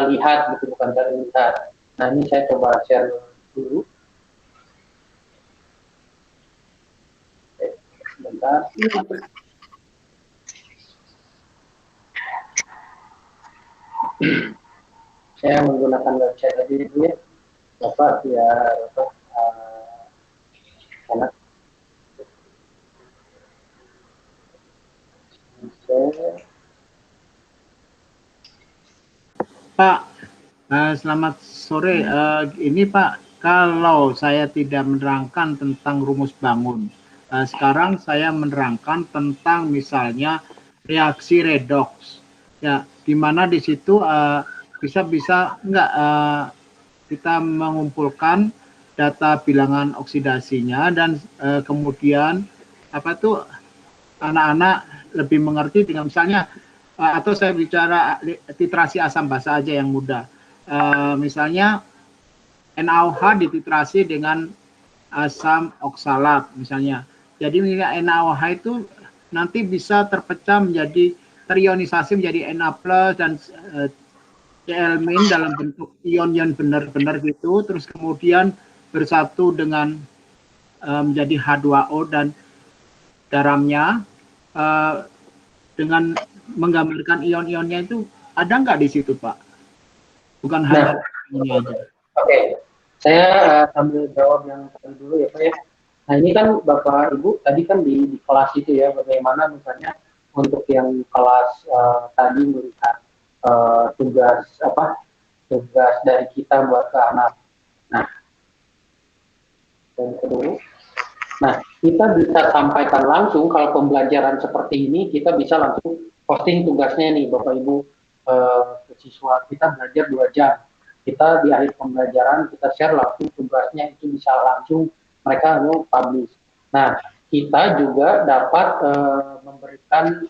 lihat gitu, bukan cari lihat. Nah ini saya coba share dulu. Sebentar. Saya menggunakan website tadi dulu ya, Bapak biar enak. Pak, selamat sore. Ini Pak, kalau saya tidak menerangkan tentang rumus bangun, sekarang saya menerangkan tentang misalnya reaksi redoks. Ya, di mana di situ bisa nggak kita mengumpulkan data bilangan oksidasinya dan kemudian anak-anak lebih mengerti dengan misalnya atau saya bicara titrasi asam basa aja yang mudah. Misalnya NaOH dititrasi dengan asam oksalat misalnya. Jadi NaOH itu nanti bisa terpecah menjadi terionisasi menjadi Na+ dan Cl- dalam bentuk ion-ion benar-benar gitu, terus kemudian bersatu dengan menjadi H2O dan garamnya dengan menggambarkan ion-ionnya itu ada nggak di situ Pak? Bukan hanya ini aja. Oke, saya sambil jawab yang tadi dulu ya Pak ya. Nah ini kan Bapak Ibu tadi kan di kelas itu ya, bagaimana misalnya untuk yang kelas tadi melihat tugas dari kita buat ke anak. Nah, dan kedua, nah kita bisa sampaikan langsung kalau pembelajaran seperti ini kita bisa langsung posting tugasnya nih Bapak Ibu ke siswa. Kita belajar 2 jam. Kita di akhir pembelajaran kita share langsung tugasnya, itu bisa langsung mereka mau publish. Nah, kita juga dapat memberikan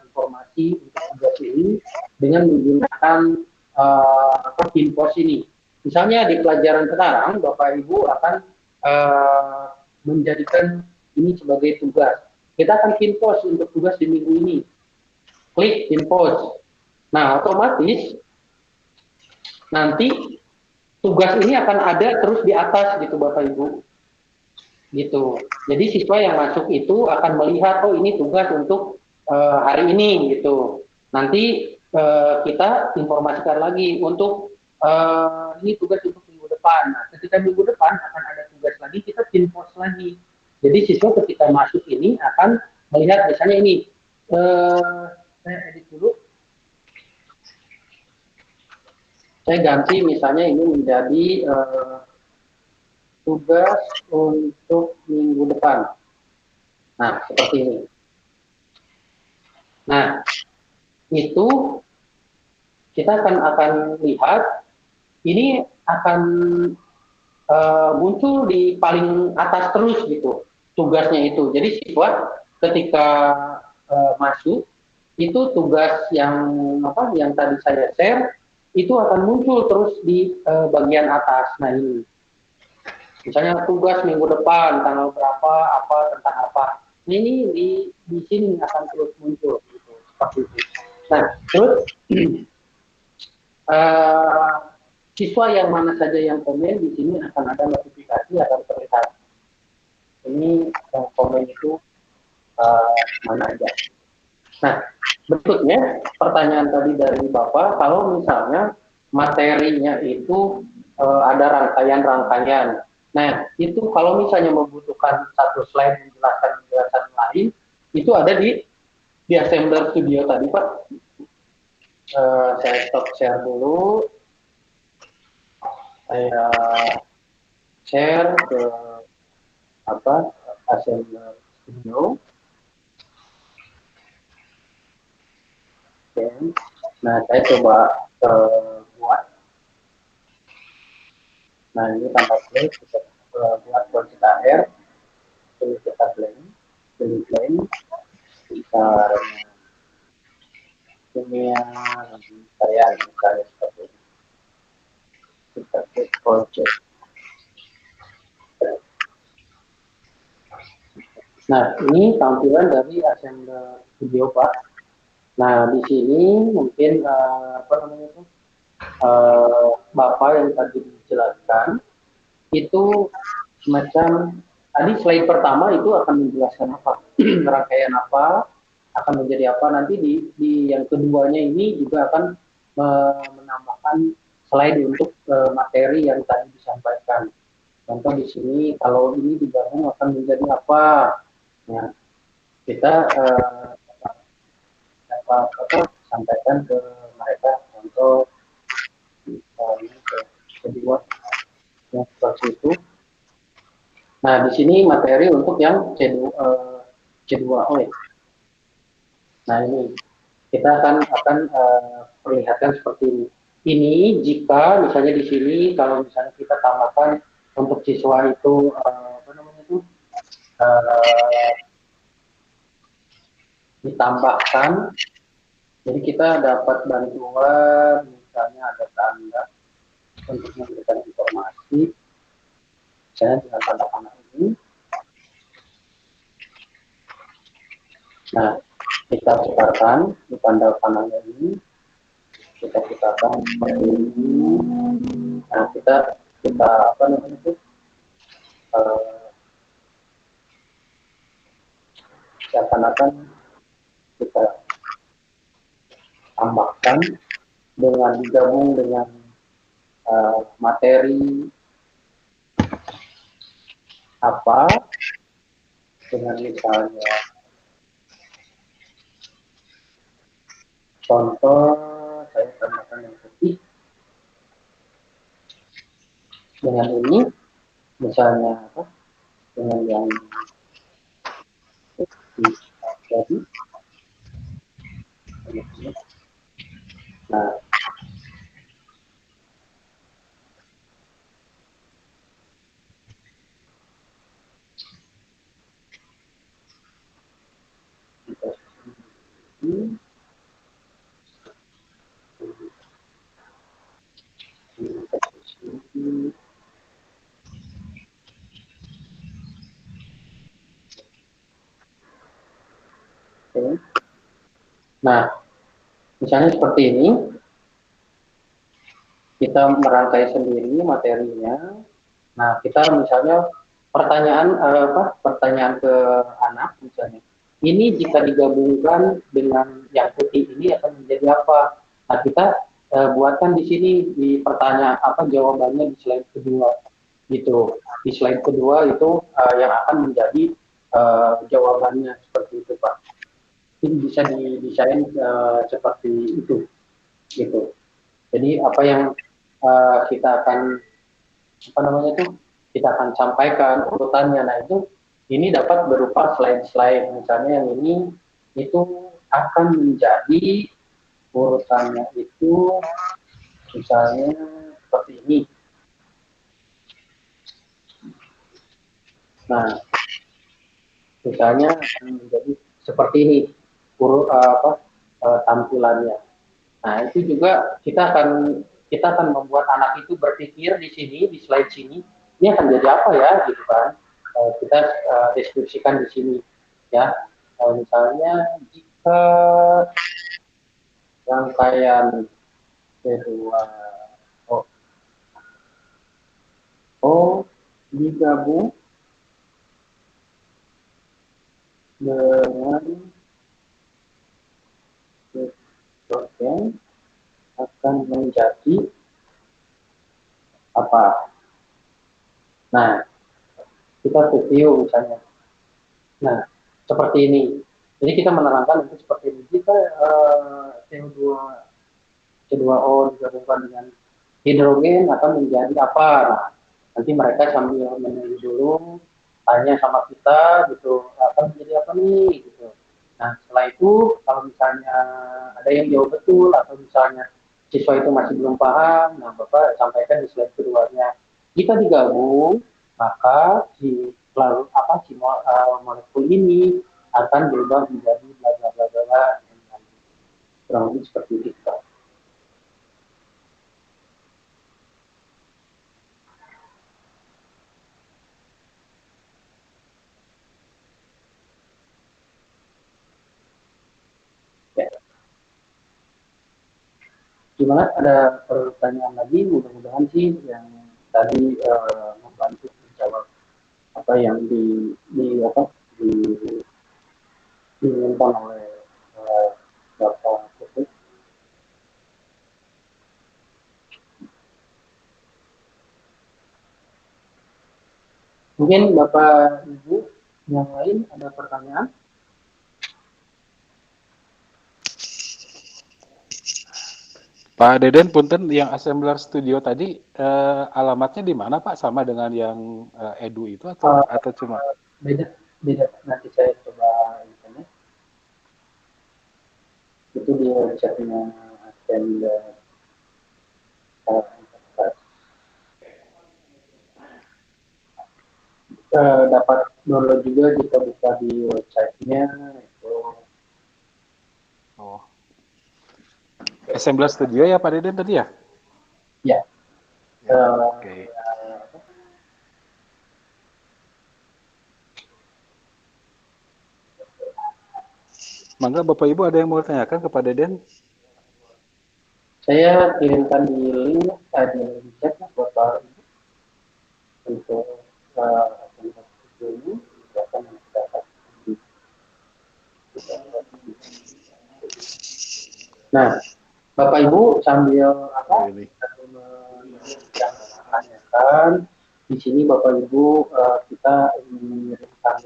informasi untuk tugas ini dengan menggunakan Pinpost ini. Misalnya di pelajaran sekarang Bapak Ibu akan menjadikan ini sebagai tugas. Kita akan Pinpost untuk tugas di minggu ini. Klik Pinpost. Nah, otomatis nanti tugas ini akan ada terus di atas gitu Bapak Ibu. Gitu. Jadi siswa yang masuk itu akan melihat oh ini tugas untuk hari ini gitu. Nanti kita informasikan lagi untuk ini tugas untuk minggu depan. Nah, ketika minggu depan akan ada tugas lagi, kita Pinpost lagi. Jadi siswa ketika masuk ini akan melihat misalnya ini saya edit dulu. Saya ganti misalnya ini menjadi tugas untuk minggu depan. Nah, seperti ini. Nah, itu kita akan lihat ini akan muncul di paling atas terus gitu tugasnya itu. Jadi siswa ketika masuk itu tugas yang yang tadi saya share itu akan muncul terus di bagian atas. Nah ini misalnya tugas minggu depan tanggal berapa apa tentang apa. Ini di sini akan terus muncul gitu seperti itu. Nah terus siswa yang mana saja yang komen di sini akan ada notifikasi akan terlihat. Ini yang komen itu mana aja. Nah, berikutnya pertanyaan tadi dari Bapak, kalau misalnya materinya itu ada rangkaian-rangkaian. Nah, itu kalau misalnya membutuhkan satu slide menjelaskan penjelasan lain, itu ada di Assembler Studio tadi, Pak. Saya stop share dulu. Saya share ke Assembler Studio. Oke. Nah, saya coba buat. Nah, ini tanpa play kita buat kita R. Pilih kita blank. Pilih blank. Kita kimia saya misalnya seperti ini. Kita klik project. Nah, ini tampilan dari Assembler Studio, Pak. Nah, di sini mungkin Bapak yang tadi dijelaskan itu semacam tadi slide pertama itu akan menjelaskan apa rangkaian apa akan menjadi apa nanti di yang keduanya ini juga akan menambahkan slide untuk materi yang tadi disampaikan. Contoh di sini kalau ini digabung akan menjadi apa? Nah, kita sampaikan ke mereka contoh kedua yang seperti itu. Nah, di sini materi untuk yang C2O. Nah, ini kita akan perlihatkan seperti ini. Ini jika misalnya di sini kalau misalnya kita tambahkan untuk siswa itu ditambahkan, jadi kita dapat bantuan misalnya ada tanda untuk memberikan informasi. Saya dengan tanda panah ini. Nah, kita putarkan di tanda panahnya ini. Kita putarkan seperti ini. Nah, kita seakan-akan kita tambahkan dengan digabung dengan materi apa dengan misalnya contoh saya tambahkan yang putih dengan ini misalnya apa dengan yang putih jadi nah nah, misalnya seperti ini, kita merangkai sendiri materinya. Nah, kita misalnya pertanyaan ke anak misalnya. Ini jika digabungkan dengan yang putih ini akan menjadi apa? Nah, kita buatkan di sini di pertanyaan apa jawabannya di slide kedua. Gitu. Di slide kedua itu yang akan menjadi jawabannya seperti itu, Pak. Ini bisa didesain seperti itu, gitu. Jadi apa yang kita akan kita akan sampaikan urutannya. Nah ini dapat berupa slide-slide, misalnya yang ini itu akan menjadi urutannya itu misalnya seperti ini. Nah, misalnya akan menjadi seperti ini tampilannya. Nah, itu juga kita akan membuat anak itu berpikir di sini, di slide sini, ini akan jadi apa ya, gitu kan? Kita deskripsikan di sini, ya. Misalnya jika rangkaian kedua O digabung dengan nitrogen akan menjadi apa? Nah, kita review misalnya. Nah, seperti ini. Jadi kita menerangkan itu seperti ini. Jika C2O digabungkan dengan hidrogen akan menjadi apa? Nah, nanti mereka sambil menunggu dulu, tanya sama kita gitu, akan menjadi apa nih gitu. Nah, setelah itu kalau misalnya ada yang jawab betul atau misalnya siswa itu masih belum paham, nah Bapak sampaikan di slide keduanya. Jika digabung, maka molekul ini akan berubah menjadi bla bla bla bla. Kurang lebih seperti itu. Ya. Gimana, ada pertanyaan lagi? Mudah-mudahan sih yang tadi membantu menjawab apa yang diinginkan oleh Bapak Putri. Mungkin Bapak Ibu yang lain ada pertanyaan? Pak Deden, punten yang Assembler Studio tadi alamatnya di mana Pak? Sama dengan yang Edu itu atau cuma? Beda. Nanti saya coba internet. Itu di website-nya Assembler. Dapat download juga jika buka di website-nya itu. Oh. Assembler Studio ya Pak Deden tadi ya? Ya. Oke. Mangga Bapak Ibu ada yang mau tanyakan kepada Deden? Saya kirimkan di link di chat Bapak Ibu untuk ini akan mendapat. Nah, Bapak Ibu sambil menanyakan di sini Bapak Ibu kita mengirimkan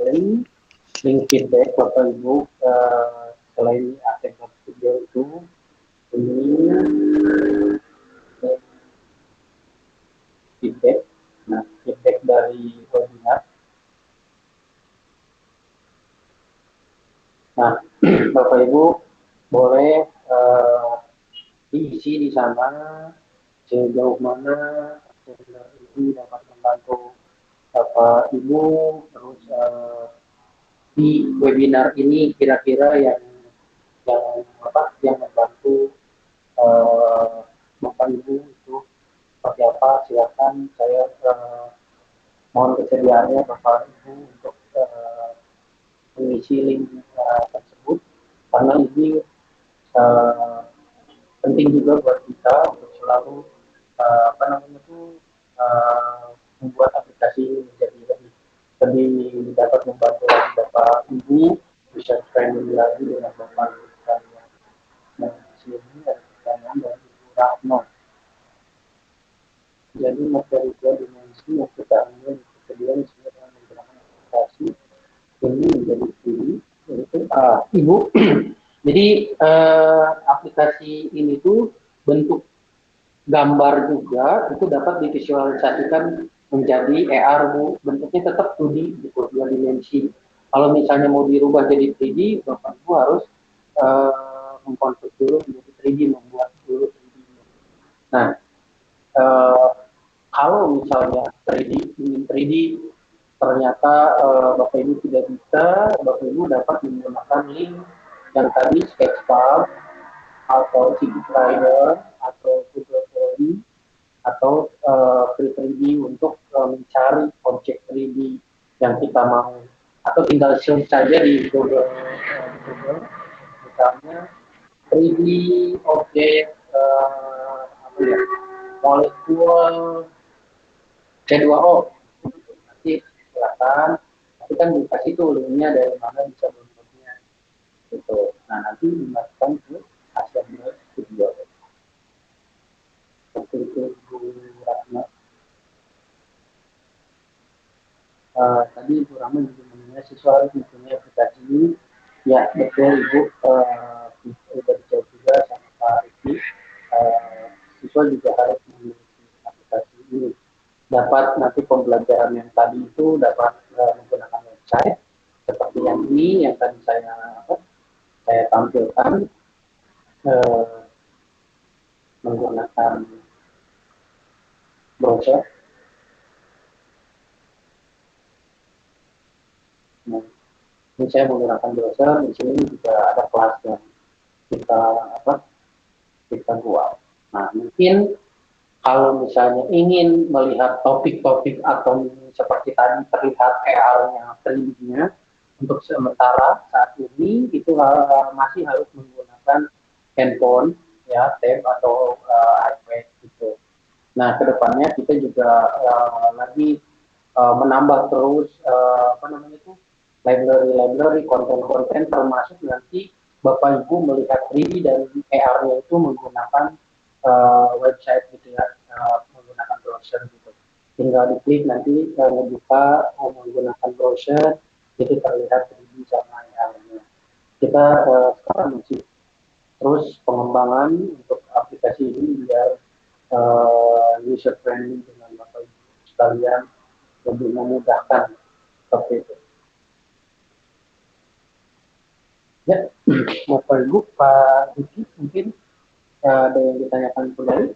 link feedback Bapak Ibu selain Assembler Studio itu ini feedback. Nah, feedback dari webinar. Nah, Bapak Ibu boleh diisi di sana sejauh mana ini dapat membantu Bapak Ibu, terus di webinar ini kira-kira yang membantu Bapak Ibu itu seperti apa? Silakan, saya mohon kesediaannya Bapak Ibu untuk mengisi link tersebut karena ini penting juga buat kita untuk selalu membuat aplikasi ini menjadi lebih dapat membantu Bapak Ibu bisa training lagi dengan Bapak Ibu sekalian. Nah, di sini ada pertanyaan dari Ibu Ratno. Jadi materi dua dimensi yang kita ambil kemudian dengan menggunakan aplikasi ini menjadi ini yaitu Ibu. Jadi aplikasi ini tuh bentuk gambar juga itu dapat divisualisasikan menjadi AR Bu, bentuknya tetap 2D gitu, 2 dimensi. Kalau misalnya mau dirubah jadi 3D, Bapak Ibu harus mengkonvert dulu menjadi 3D, membuat dulu 3D. Nah, kalau misalnya 3D, ingin 3D, ternyata Bapak Ibu tidak bisa, Bapak Ibu dapat menggunakan link yang tadi Sketchfab atau CG Rider atau Google 3D atau Free 3D untuk mencari objek 3D yang kita mau, atau tinggal search saja di Google, misalnya 3D objek apa ya, molekul C2O, nanti silakan, tapi kan dikasih tuh linknya dari mana bisa downloadnya gitu. Nah nanti dimasukkan ke Assembler Studio. Seperti itu Bu Ratna. Tadi Ibu Rahma juga menanya siswa harus mempunyai aplikasi ini. Ya betul Ibu, sudah dijawab juga sama Pak Riki. Siswa juga harus memiliki aplikasi ini. Dapat nanti pembelajaran yang tadi itu dapat menggunakan website seperti yang ini, yang tadi saya tampilkan, menggunakan browser. Nah, ini saya menggunakan browser. Di sini juga ada kelas yang kita buat. Nah, mungkin kalau misalnya ingin melihat topik-topik atau seperti tadi terlihat AR-nya, 3D-nya, untuk sementara saat ini itu masih harus menggunakan handphone, ya, tab atau iPad gitu. Nah, kedepannya kita juga lagi menambah terus library konten-konten, termasuk nanti Bapak Ibu melihat 3D dan AR-nya itu menggunakan website gitu ya, menggunakan browser gitu. Tinggal diklik nanti membuka menggunakan browser, itu terlihat 3D sama AR-nya. Kita sekarang masih terus pengembangan untuk aplikasi ini biar user friendly dengan Bapak Ibu sekalian, lebih memudahkan seperti itu. Ya, Bapak Ibu, Pak Diki, mungkin ada yang ditanyakan kembali?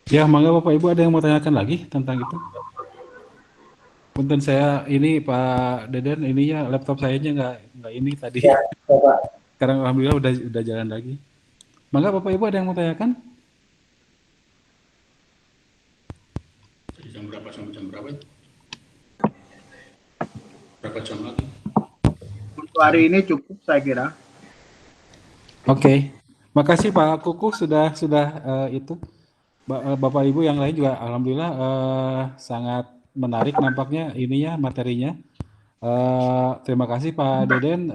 Ya, mangga Bapak Ibu ada yang mau tanyakan lagi tentang itu? Punten saya ini Pak Deden, ininya laptop sayanya nggak ini tadi. Ya, Bapak. Sekarang alhamdulillah udah jalan lagi. Mangga Bapak Ibu ada yang mau tanyakan? Jam berapa sampai jam berapa? Berapa jam lagi? Untuk hari ini cukup saya kira. Oke. Makasih Pak Kuku sudah itu. Bapak Ibu yang lain juga alhamdulillah sangat menarik nampaknya ininya materinya. Terima kasih Pak Deden.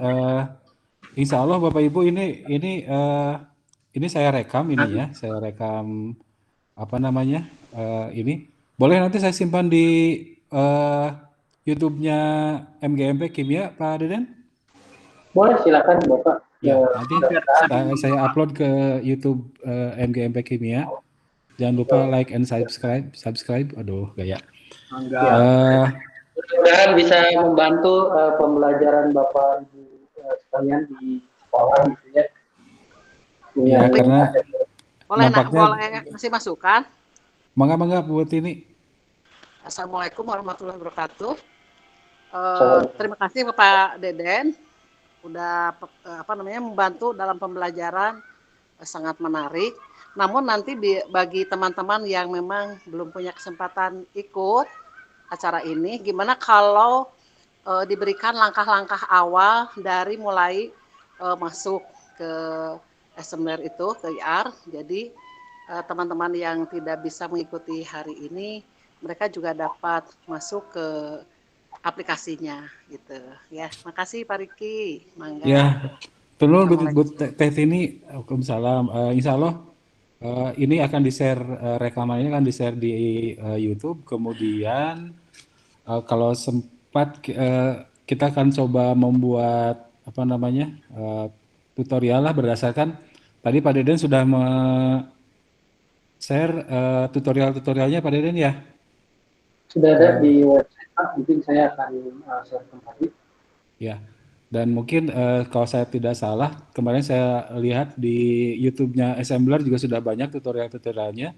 Insya Allah Bapak Ibu ini saya rekam ini ya, saya rekam apa namanya ini. Boleh nanti saya simpan di YouTube-nya MGMP Kimia Pak Deden? Boleh, silakan Bapak. Ya, nanti saya upload ke YouTube MGMP Kimia. Jangan lupa like and subscribe. Aduh, gaya. Mudah-mudahan bisa membantu pembelajaran Bapak Ibu sekalian di sekolah gitu ya. Ya, karena boleh nampaknya boleh ngasih masukan. Mangga buat ini. Assalamualaikum warahmatullahi wabarakatuh. Terima kasih Bapak Deden udah membantu dalam pembelajaran, sangat menarik. Namun nanti bagi teman-teman yang memang belum punya kesempatan ikut acara ini, gimana kalau diberikan langkah-langkah awal dari mulai masuk ke Assembler itu, ke IR. Jadi teman-teman yang tidak bisa mengikuti hari ini, mereka juga dapat masuk ke aplikasinya gitu ya. Makasih Pak Riki. Mangga. Ya, Tunul Assalamualaikum. Teh Tini, Waalaikumsalam. Insya Allah ini akan di-share, rekamannya akan di-share di YouTube. Kemudian kalau sempat kita akan coba membuat apa namanya tutorial lah berdasarkan tadi Pak Deden sudah share tutorial-tutorialnya Pak Deden ya. Sudah ada di website Pak, mungkin saya akan share kembali. Ya, dan mungkin kalau saya tidak salah, kemarin saya lihat di YouTube-nya Assembler juga sudah banyak tutorial-tutorialnya.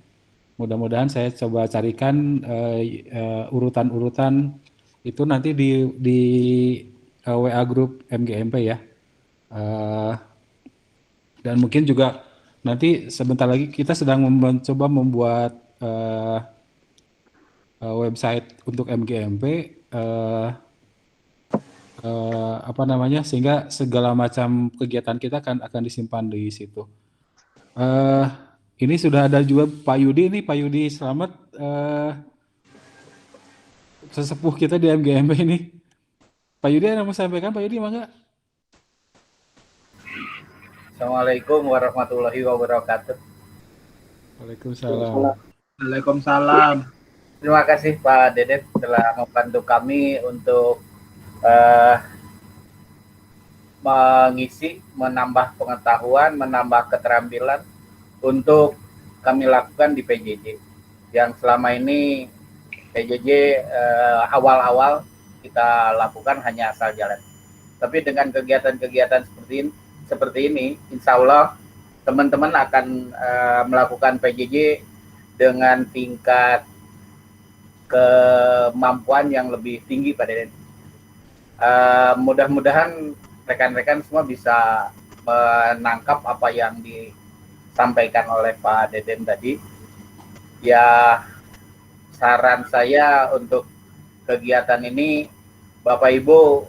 Mudah-mudahan saya coba carikan urutan-urutan itu nanti di WA grup MGMP ya. Dan mungkin juga nanti sebentar lagi kita sedang mencoba membuat website untuk MGMP. Apa namanya sehingga segala macam kegiatan kita akan disimpan di situ. Ini sudah ada juga Pak Yudi nih, Pak Yudi selamat sesepuh kita di MGMP ini. Pak Yudi ada mau sampaikan Pak Yudi mangga? Assalamualaikum warahmatullahi wabarakatuh. Waalaikumsalam. Waalaikumsalam. Terima kasih Pak Dedet telah membantu kami untuk mengisi, menambah pengetahuan, menambah keterampilan untuk kami lakukan di PJJ. Yang selama ini PJJ awal-awal kita lakukan hanya asal jalan. Tapi dengan kegiatan-kegiatan seperti ini, insya Allah teman-teman akan melakukan PJJ dengan tingkat kemampuan yang lebih tinggi Pak Deden. Mudah-mudahan rekan-rekan semua bisa menangkap apa yang disampaikan oleh Pak Deden tadi. Ya, saran saya untuk kegiatan ini, Bapak Ibu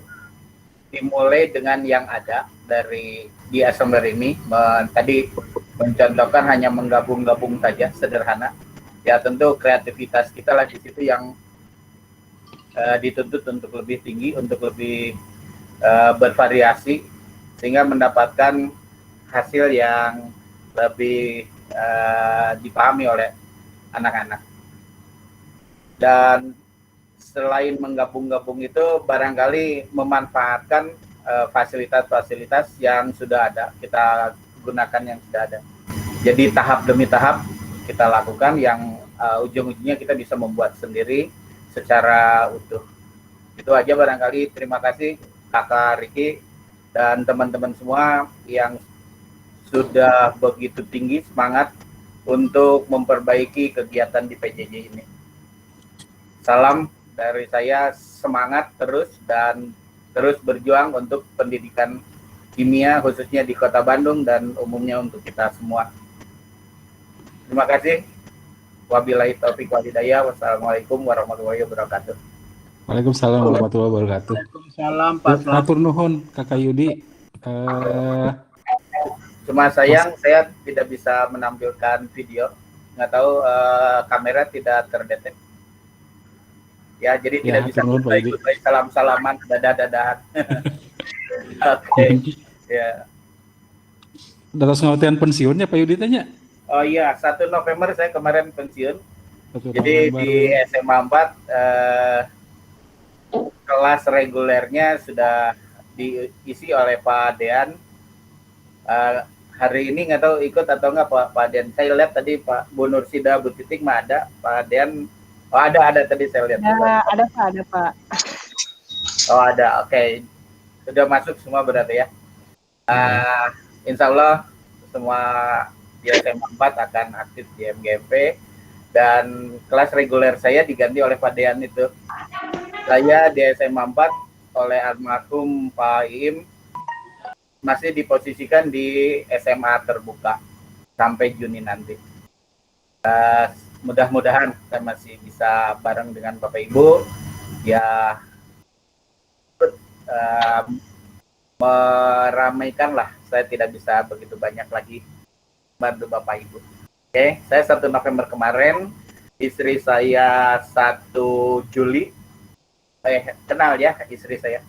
dimulai dengan yang ada di Assembler ini. Tadi mencontohkan hanya menggabung-gabung saja, sederhana. Ya tentu kreativitas kita lah di situ yang dituntut untuk lebih tinggi, untuk lebih bervariasi, sehingga mendapatkan hasil yang lebih dipahami oleh anak-anak. Dan selain menggabung-gabung itu, barangkali memanfaatkan fasilitas-fasilitas yang sudah ada, kita gunakan yang sudah ada. Jadi tahap demi tahap kita lakukan, yang ujung-ujungnya kita bisa membuat sendiri secara utuh. Itu aja barangkali. Terima kasih Kakak Riki dan teman-teman semua yang sudah begitu tinggi semangat untuk memperbaiki kegiatan di PJJ ini. Salam dari saya, semangat terus dan terus berjuang untuk pendidikan kimia khususnya di Kota Bandung dan umumnya untuk kita semua. Terima kasih. Wabillahi taufiq wal hidayah. Wassalamualaikum warahmatullahi wabarakatuh. Waalaikumsalam warahmatullahi wabarakatuh. Waalaikumsalam Pak Selamat. Matur nuhun Kakak Yudi. Cuma sayang saya tidak bisa menampilkan video. Nggak tahu kamera tidak terdetek. Ya, jadi tidak bisa ikut salam-salaman, dadah-dadahan. Oke. Ya. Terus ngotian pensiunnya Pak Yudi tanya? Oh iya, 1 November saya kemarin pensiun. Jadi November. di SMA 4 kelas regulernya sudah diisi oleh Pak Dean. Hari ini nggak tahu ikut atau nggak Pak Dean. Saya lihat tadi Pak Bu Nursida Bu Titik mah ada. Pak Dean, oh ada tadi saya lihat. Ada Pak. Oh ada, oke. Sudah masuk semua berarti ya. Insya Allah semua di SMA 4 akan aktif di MGMP, dan kelas reguler saya diganti oleh Pak Dean itu. Saya di SMA 4 oleh almarhum Pak Iim masih diposisikan di SMA terbuka sampai Juni nanti. Mudah-mudahan saya masih bisa bareng dengan Bapak Ibu ya, meramaikan lah. Saya tidak bisa begitu banyak lagi bantu Bapak Ibu. Oke, saya 1 November kemarin, istri saya 1 Juli, Kenal ya istri saya.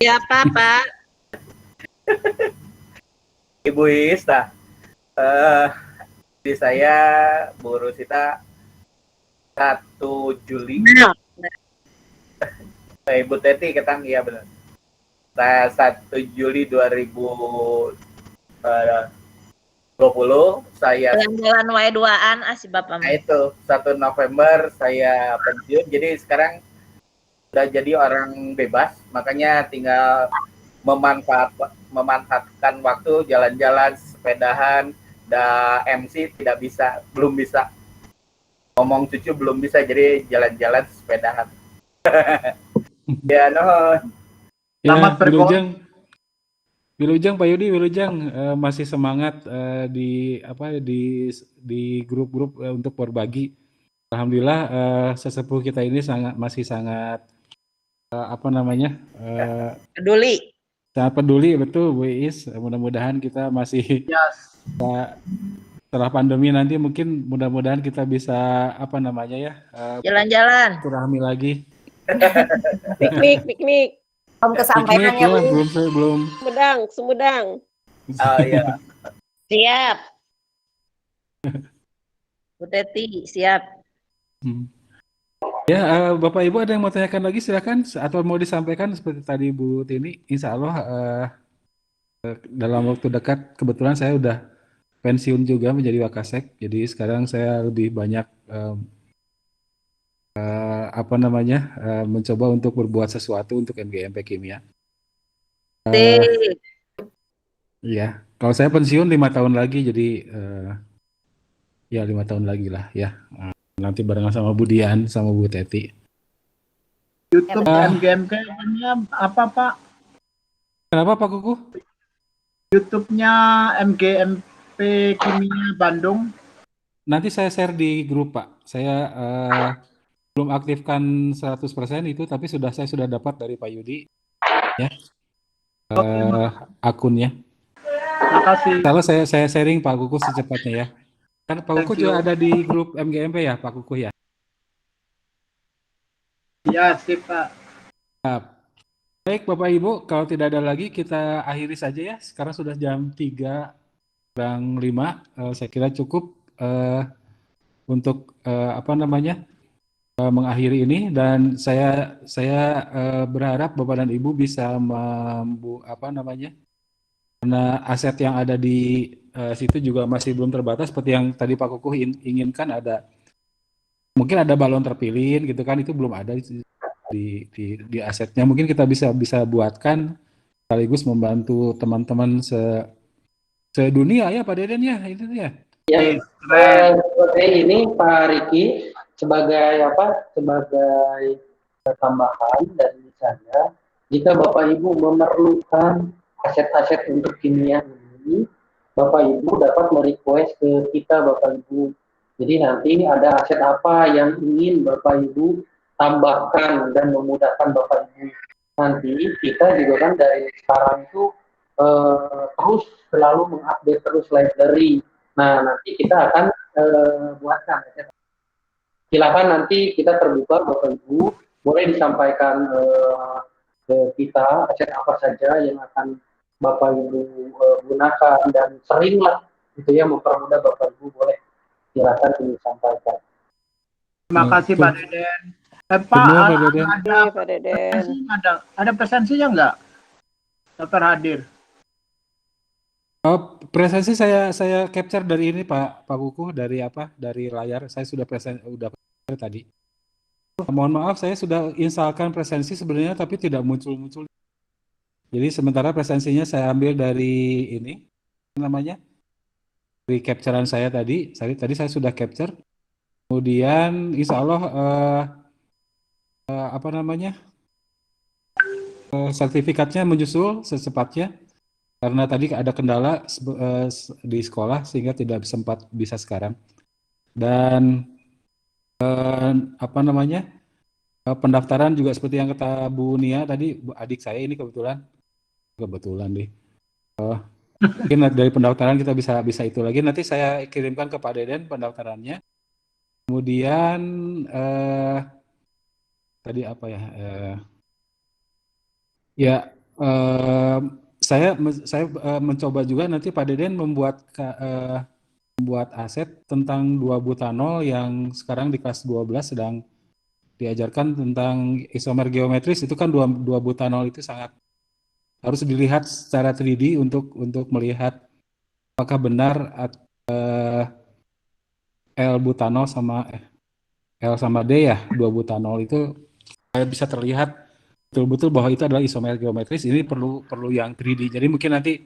Siapa, Pak? Ibu Ista. Istri saya Bu Rusita 1 Juli. Ibu Teti ketang, iya benar. 1 Juli 2020 saya Jalan-jalan wae duaan si Bapak. Nah itu 1 November saya pensiun, jadi sekarang udah jadi orang bebas, makanya tinggal memanfaatkan waktu jalan-jalan, sepedahan, MC belum bisa ngomong cucu, belum bisa, jadi jalan-jalan sepedahan. Ya no. Selamat Wilujeng Pak Yudi, Wilujeng masih semangat di grup-grup untuk berbagi. Alhamdulillah sesepuh kita ini masih sangat Peduli. sangat peduli, betul Bu Iis. Mudah-mudahan kita masih setelah pandemi nanti mungkin mudah-mudahan kita bisa Jalan-jalan. silaturahmi lagi. Piknik. Belum kesampaian Piknik, ya, ya, Bu. belum. Sumedang. Oh iya. Siap. Bu Teti, siap. Ya, Bapak Ibu ada yang mau tanyakan lagi silakan atau mau disampaikan seperti tadi Bu Tini. Insya Allah dalam waktu dekat kebetulan saya udah pensiun juga menjadi Wakasek. Jadi sekarang saya lebih banyak mencoba untuk berbuat sesuatu untuk MGMP Kimia. Iya, kalau saya pensiun 5 tahun lagi, jadi ya 5 tahun lagi lah ya. Nanti barengan sama Bu Dian, sama Bu Teti. YouTube MGMP-nya apa Pak? Kenapa Pak Kuku? YouTube-nya MGMP Kimia Bandung. Nanti saya share di grup Pak. Saya belum aktifkan 100% itu, tapi saya sudah dapat dari Pak Yudi ya akunnya. Makasih. Kalau saya sharing Pak Kuku secepatnya ya. Kan Pak Kuku juga ada di grup MGMP ya Pak Kuku ya. Ya sip Pak. Baik Bapak Ibu, kalau tidak ada lagi kita akhiri saja ya. Sekarang sudah jam 3:05. Saya kira cukup untuk mengakhiri ini, dan saya berharap Bapak dan Ibu bisa karena aset yang ada di situ juga masih belum terbatas seperti yang tadi Pak Kukuh inginkan, mungkin ada balon terpilih gitu kan, itu belum ada di asetnya. Mungkin kita bisa buatkan sekaligus membantu teman-teman sedunia ya Pak Deden ya, itu ya. Ya, seperti ini Pak Riki sebagai tambahan dari saya, jika Bapak Ibu memerlukan aset-aset untuk kimia ini, Bapak Ibu dapat merequest ke kita Bapak Ibu. Jadi nanti ada aset apa yang ingin Bapak Ibu tambahkan dan memudahkan Bapak Ibu. Nanti kita juga kan dari sekarang itu terus selalu mengupdate terus library. Nah, nanti kita akan buatkan aset. Silakan nanti kita terbuka Bapak Ibu, boleh disampaikan ke kita aset apa saja yang akan Bapak Ibu gunakan, dan seringlah gitu ya mempermudah Bapak Ibu, boleh silakan disampaikan. Terima kasih Pak Deden. Pak Deden. Ada presensinya nggak? Daftar hadir. Presensi saya capture dari ini Pak Kuku, dari layar. Saya sudah tadi. Mohon maaf, saya sudah instalkan presensi sebenarnya tapi tidak muncul. Jadi sementara presensinya saya ambil dari ini dari capturean saya tadi. Tadi saya sudah capture. Kemudian insya Allah sertifikatnya menyusul secepatnya. Karena tadi ada kendala di sekolah sehingga tidak sempat bisa sekarang. Dan pendaftaran juga seperti yang kata Bu Nia tadi, adik saya ini kebetulan deh. Mungkin dari pendaftaran kita bisa itu lagi. Nanti saya kirimkan ke Pak Deden pendaftarannya. Kemudian tadi apa ya? Ya, saya mencoba juga nanti Pak Deden membuat aset tentang 2 butanol yang sekarang di kelas 12 sedang diajarkan tentang isomer geometris. Itu kan 2 butanol itu sangat harus dilihat secara 3D untuk melihat apakah benar L butanol sama L sama D ya, 2 butanol itu bisa terlihat betul-betul bahwa itu adalah isomer geometris. Ini perlu yang 3D. Jadi mungkin nanti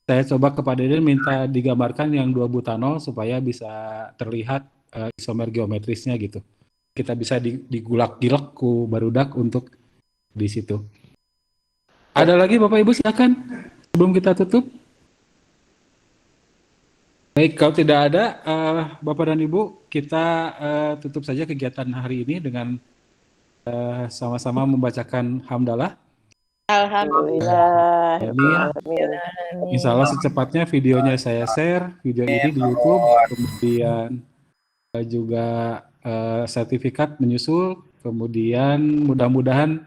saya coba kepada Deden minta digambarkan yang 2 butanol supaya bisa terlihat isomer geometrisnya gitu. Kita bisa digulak-gilak ku barudak untuk di situ. Ada lagi Bapak Ibu silakan sebelum kita tutup. Baik, kalau tidak ada Bapak dan Ibu, kita tutup saja kegiatan hari ini dengan sama-sama membacakan hamdalah. Alhamdulillah. Insya Allah secepatnya videonya saya share, video ini di YouTube, kemudian juga sertifikat menyusul, kemudian mudah-mudahan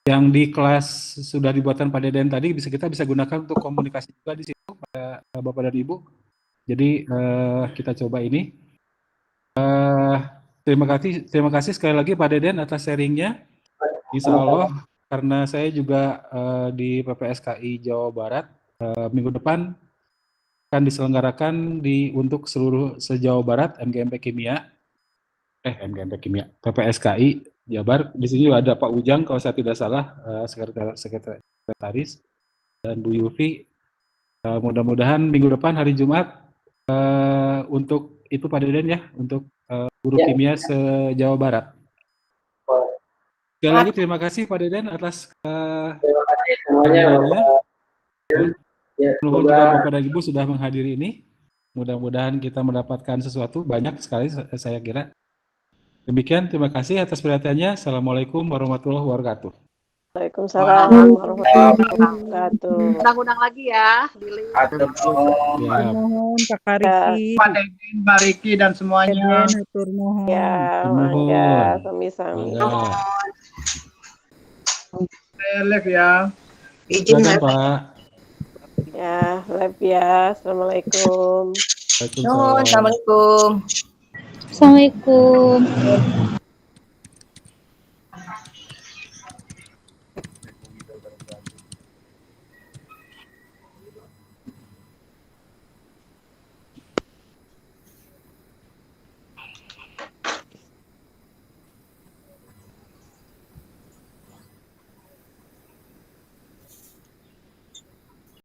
yang di kelas sudah dibuatkan Pak Deden tadi kita bisa gunakan untuk komunikasi juga di situ pada Bapak dan Ibu. Jadi kita coba ini. Terima kasih sekali lagi Pak Deden atas sharingnya. Insya Allah karena saya juga di PPSKI Jawa Barat minggu depan akan diselenggarakan untuk seluruh se-Jawa Barat MGMP Kimia, PPSKI Jabar. Di sini juga ada Pak Ujang kalau saya tidak salah, sekretaris, dan Bu Yufi. Mudah-mudahan minggu depan hari Jumat untuk itu Pak Deden ya, untuk guru kimia se-Jawa Barat. Sekali lagi terima kasih Pak Deden atas Terima kasih semuanya. Nuhun juga Bapak dan Ibu sudah menghadiri ini. Mudah-mudahan kita mendapatkan sesuatu banyak sekali saya kira. Demikian, terima kasih atas perhatiannya. Assalamualaikum warahmatullahi wabarakatuh. Waalaikumsalam warahmatullahi wabarakatuh. Undang-undang lagi ya, Billy. Mohon Pak Riki, Pak Deden, Mbak Riki dan semuanya. hatur mohon. Ya, Mohon. mangga sami-sami. Live ya. Silakan Pak. Ya, live ya. Assalamualaikum. Waalaikumsalam. Assalamualaikum. Assalamualaikum.